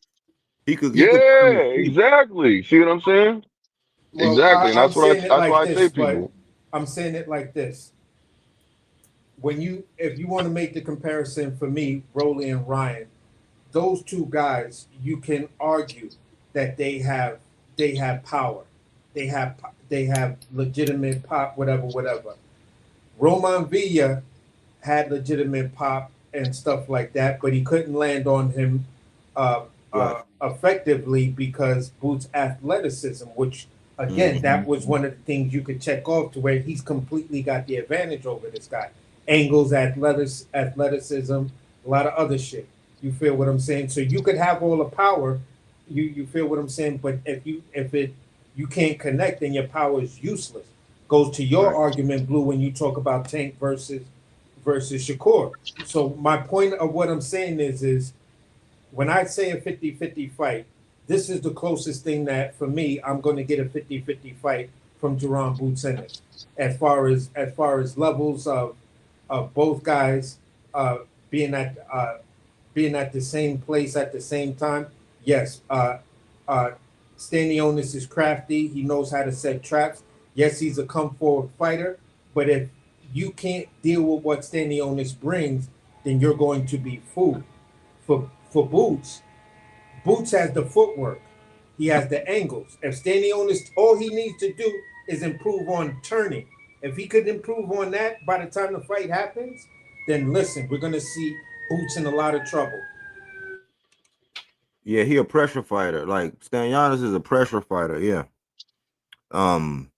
he could put him Yeah, to sleep. exactly. See what I'm saying? well Exactly. And I'm saying it that's like why I say this, but people. I'm saying it like this. When you if you want to make the comparison for me, Rolly and Ryan, those two guys, you can argue that they have power, they have legitimate pop, whatever, whatever. Roman Villa had legitimate pop and stuff like that, but he couldn't land on him uh, Right. effectively because Boots' athleticism, which again, Mm-hmm. that was one of the things you could check off to where he's completely got the advantage over this guy. Angles, athleticism, a lot of other shit. You feel what I'm saying? So you could have all the power. You feel what I'm saying? But if it you can't connect, then your power is useless. Goes to your Right. argument, Blue, when you talk about Tank versus Shakur. So my point of what I'm saying is when I say a 50-50 fight, this is the closest thing that for me I'm going to get a 50-50 fight from Jerron Boots Ennis. As far as levels of both guys uh, being at the same place at the same time. Yes, uh, Stanionis is crafty. He knows how to set traps. Yes, he's a come forward fighter. But if you can't deal with what Stanionis brings, then you're going to be fooled. For Boots, Boots has the footwork. He has the angles. If Stanionis, all he needs to do is improve on turning. If he could improve on that by the time the fight happens, then listen, we're gonna see Boots in a lot of trouble. Yeah, he a pressure fighter. Like Stanionis is a pressure fighter. Yeah. Um.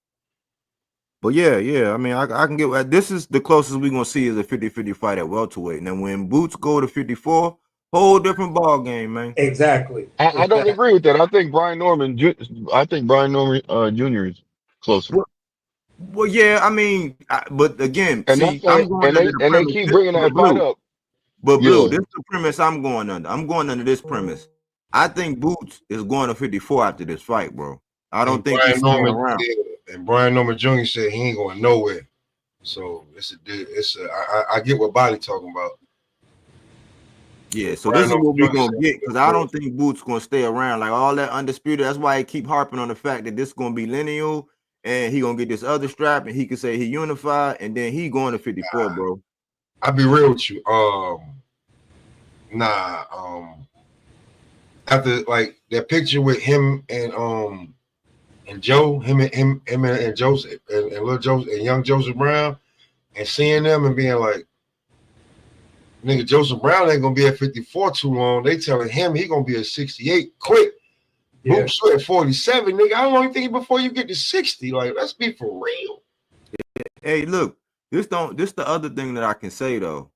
But yeah. I mean, I can get this is the closest we're gonna see is a 50-50 fight at welterweight. Now, when Boots go to 54, whole different ball game, man. Exactly. I don't Exactly. agree with that. I think Brian Norman Jr. is closer. Well, yeah. I mean, but again, And see, that's why I'm going under the and they premise. keep bringing But that fight Blue, up. but Blue, Yeah. this is the premise I'm going under. I'm going under this premise. I think Boots is going to 54 after this fight, bro. I don't and think he's staying around. Brian Norman Jr. said he ain't going nowhere. So I get what Body talking about. Yeah, so this Brian is off what we're Johnson. gonna get because I don't think Boots gonna stay around. Like all that undisputed. That's why I keep harping on the fact that this is gonna be lineal and he gonna get this other strap and he can say he unified and then he going to 54, bro. I'll be real with you. After like that picture with him and Joe, him and Joseph and little Joseph and young Joseph Brown, and seeing them and being like, nigga, Joseph Brown ain't gonna be at 54 too long. They telling him he gonna be at 68 quick. Yeah. Boots at 47, nigga. How long you think before you get to 60? Like, let's be for real. Hey, look, this the other thing that I can say though.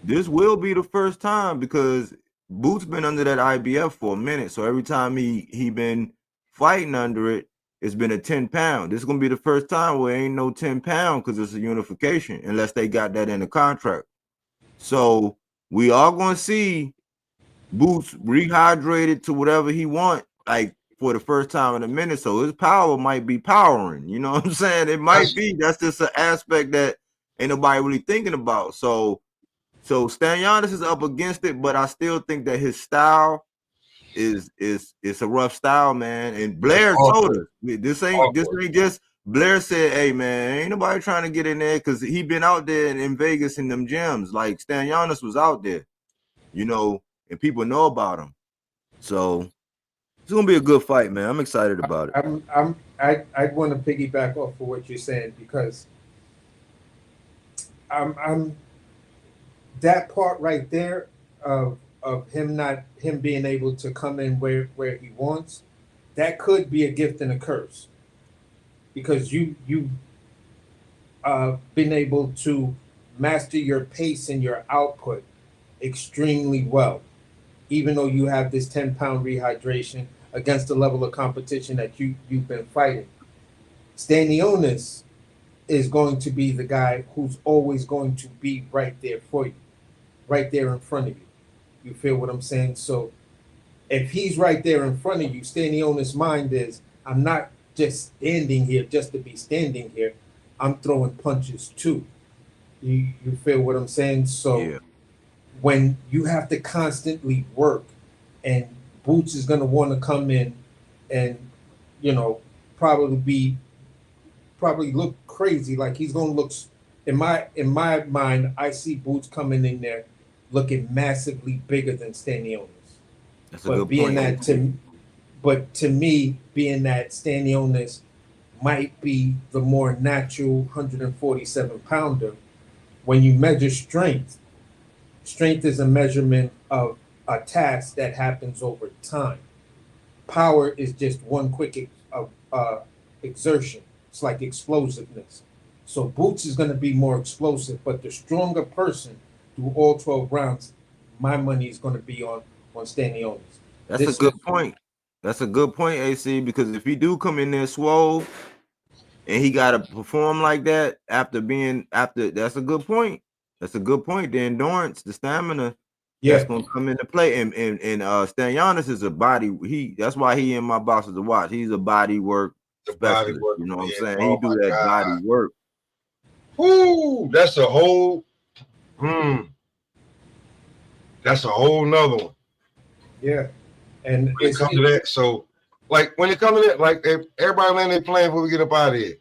This will be the first time because Boots been under that IBF for a minute. So every time he been fighting under it, it's been a 10-pound. This is gonna be the first time where ain't no 10-pound because it's a unification, unless they got that in the contract. So we are gonna see Boots rehydrated to whatever he want, like for the first time in a minute. So his power might be powering. You know what I'm saying? It might be. That's just an aspect that ain't nobody really thinking about. So Stanionis is up against it, but I still think that his style is a rough style, man. And Blair told us this ain't just Blair said, hey man, ain't nobody trying to get in there because he been out there in Vegas in them gyms. Like Stanionis was out there, you know, and people know about him. So it's gonna be a good fight, man. I'm excited about it. I want to piggyback off of what you're saying because I'm that part right there of him being able to come in where he wants, that could be a gift and a curse because you been able to master your pace and your output extremely well, even though you have this 10-pound rehydration against the level of competition that you've been fighting. Stanionis is going to be the guy who's always going to be right there for you, right there in front of you. You feel what I'm saying? So if he's right there in front of you, Stanionis' mind is, I'm not just standing here just to be standing here. I'm throwing punches too. You feel what I'm saying? So Yeah. when you have to constantly work and Boots is going to want to come in and, you know, probably look crazy. Like he's going to look, in my mind, I see Boots coming in there looking massively bigger than Stanionis. That's a good point. But to me, being that Stanionis might be the more natural 147 pounder, when you measure strength is a measurement of a task that happens over time. Power is just one quick exertion. It's like explosiveness. So Boots is going to be more explosive, but the stronger person through all 12 rounds, my money is going to be on Stanionis. That's a good point. That's a good point, AC, because if he do come in there swole and he got to perform like that after that's a good point. That's a good point. The endurance, the stamina, that's going to come into play. And Stanionis is a body. That's why he in my boxes to watch. He's a body work specialist. You know what I'm saying? He do that body work. Ooh, that's a whole. That's a whole nother one. Yeah. And when it comes to that, so like when it comes to that, like if everybody land their plane before we get up out of here.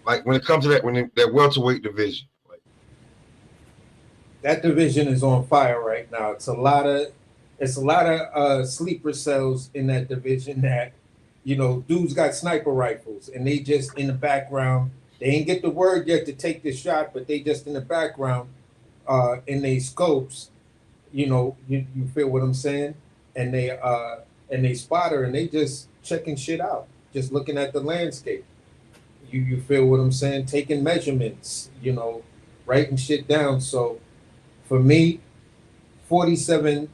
Like when it comes to that, that welterweight division, like, that division is on fire right now. It's a lot of sleeper cells in that division that, you know, dudes got sniper rifles and they just in the background. They ain't get the word yet to take the shot, but they just in the background in they scopes, you know, you feel what I'm saying? And they spot her and they just checking shit out, just looking at the landscape. You feel what I'm saying? Taking measurements, you know, writing shit down. So for me, 47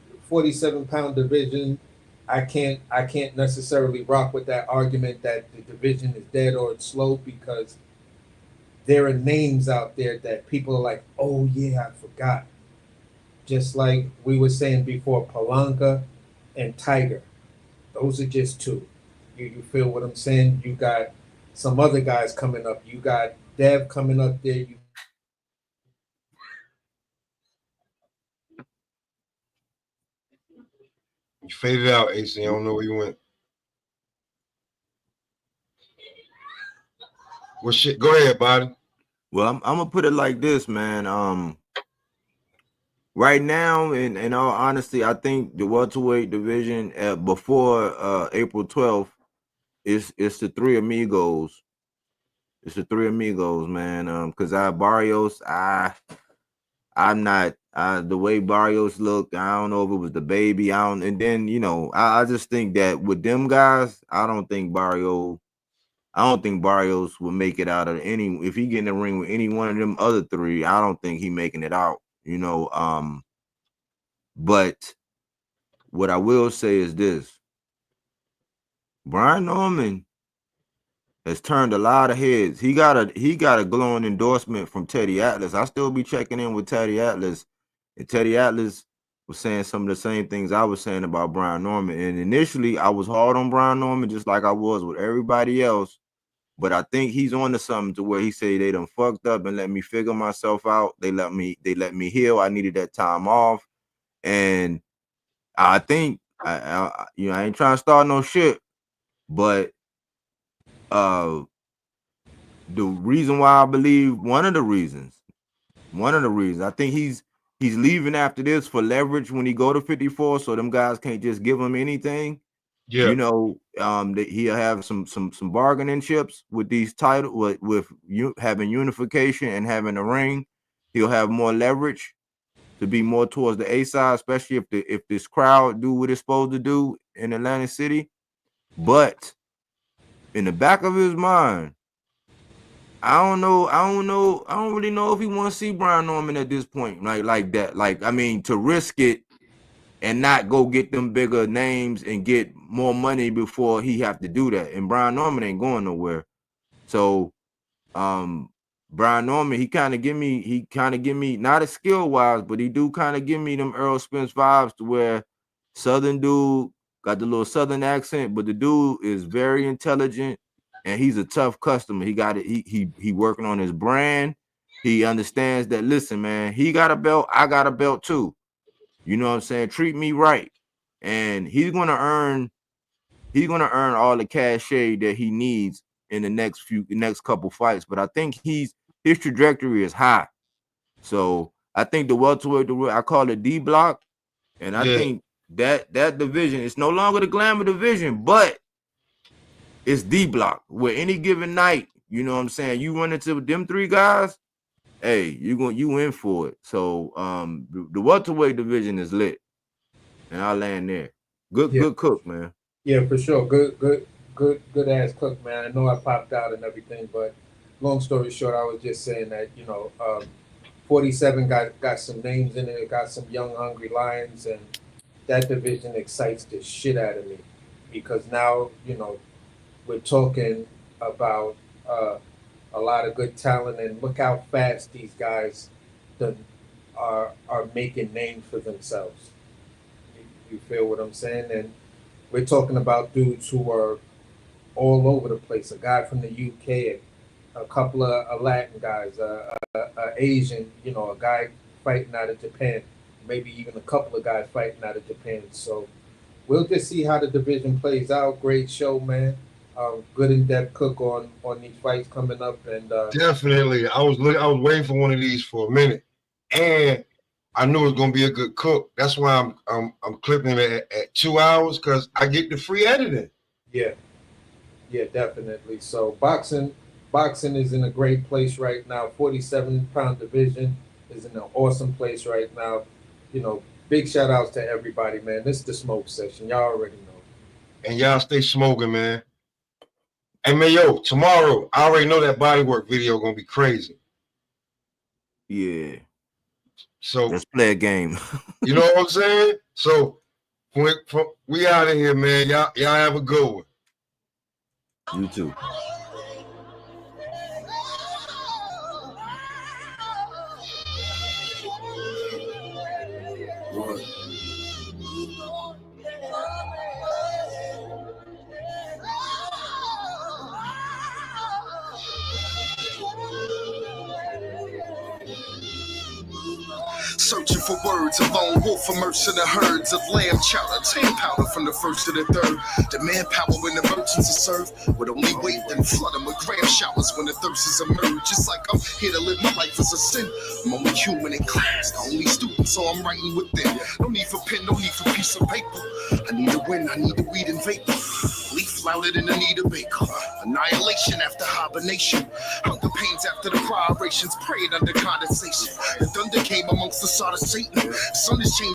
pound division, I can't necessarily rock with that argument that the division is dead or it's slow because there are names out there that people are like, oh yeah, I forgot. Just like we were saying before, Palanca and Tiger. Those are just two. You feel what I'm saying? You got some other guys coming up. You got Dev coming up there. You faded out, AC. I don't know where you went. Well, shit. Go ahead, buddy. Well, I'm gonna put it like this, man. Right now, in all honesty, I think the welterweight division before April 12th it's the three amigos. It's the three amigos, man. Because Barrios, I'm not the way Barrios looked. I don't know if it was the baby. And then I just think that with them guys, I don't think Barrios will make it out of any. If he get in the ring with any one of them other three, I don't think he making it out. But what I will say is this: Brian Norman has turned a lot of heads. He got a glowing endorsement from Teddy Atlas. I still be checking in with Teddy Atlas, and Teddy Atlas was saying some of the same things I was saying about Brian Norman. And initially, I was hard on Brian Norman, just like I was with everybody else. But I think he's on to something to where he say they done fucked up and let me figure myself out. They let me heal. I needed that time off, and I think I ain't trying to start no shit, but the reason why I believe one of the reasons I think he's leaving after this for leverage when he go to 54, so them guys can't just give him anything. Yeah. That he'll have some bargaining chips with these titles, with having unification and having a ring. He'll have more leverage to be more towards the A side, especially if this crowd do what it's supposed to do in Atlantic City. But in the back of his mind, I don't really know if he want to see Brian Norman at this point, like that. Like, I mean, to risk it and not go get them bigger names and get more money before he have to do that. And Brian Norman ain't going nowhere. So Brian Norman, he kind of give me not a skill wise, but he do kind of give me them Earl Spence vibes to where Southern dude got the little Southern accent, but the dude is very intelligent and he's a tough customer. He got it. He working on his brand. He understands that. Listen, man, he got a belt. I got a belt too. You know what I'm saying? Treat me right, and he's gonna earn all the cachet that he needs in the next couple fights. But I think his trajectory is high. So I think the welterweight, I call it D block, and I think that division is no longer the glamour division, but it's D block. Where any given night, you know what I'm saying, you run into them three guys, hey, you in for it. So the welterweight division is lit, and I'll land there. Good cook, man. Yeah, for sure. Good ass cook, man. I know I popped out and everything, but long story short, I was just saying that 47 got some names in it, got some young hungry lions, and that division excites the shit out of me because now we're talking about a lot of good talent, and look how fast these guys are making names for themselves. You feel what I'm saying? And we're talking about dudes who are all over the place. A guy from the UK, a couple of Latin guys, a Asian, a guy fighting out of Japan, maybe even a couple of guys fighting out of Japan. So we'll just see how the division plays out. Great show, man. Good in-depth cook on these fights coming up, and definitely. I was waiting for one of these for a minute, and I knew it was gonna be a good cook. That's why I'm clipping it at 2 hours because I get the free editing. Yeah, definitely. So boxing is in a great place right now. 47-pound division is in an awesome place right now. Big shout outs to everybody, man. This is the smoke session. Y'all already know. And y'all stay smoking, man. Hey, man, tomorrow, I already know that bodywork video gonna be crazy. Yeah. So let's play a game. You know what I'm saying? So we out of here, man. Y'all have a good one. You too. searching for words. A lone wolf immersed in the herds of lamb chowder, tame powder from the first to the third. The manpower when the merchants are served would only wait, then flood them with gram showers when the thirst is emerged. Just like I'm here to live my life as a sin. I'm only human in class, the only student, so I'm writing within. No need for pen, no need for piece of paper. I need a win, I need the weed and vapor. Leaf louder than Anita Baker. Annihilation after hibernation. Hunger pains after the prior rations, prayed under condensation. The thunder came amongst the sod of Satan. Sun is changing.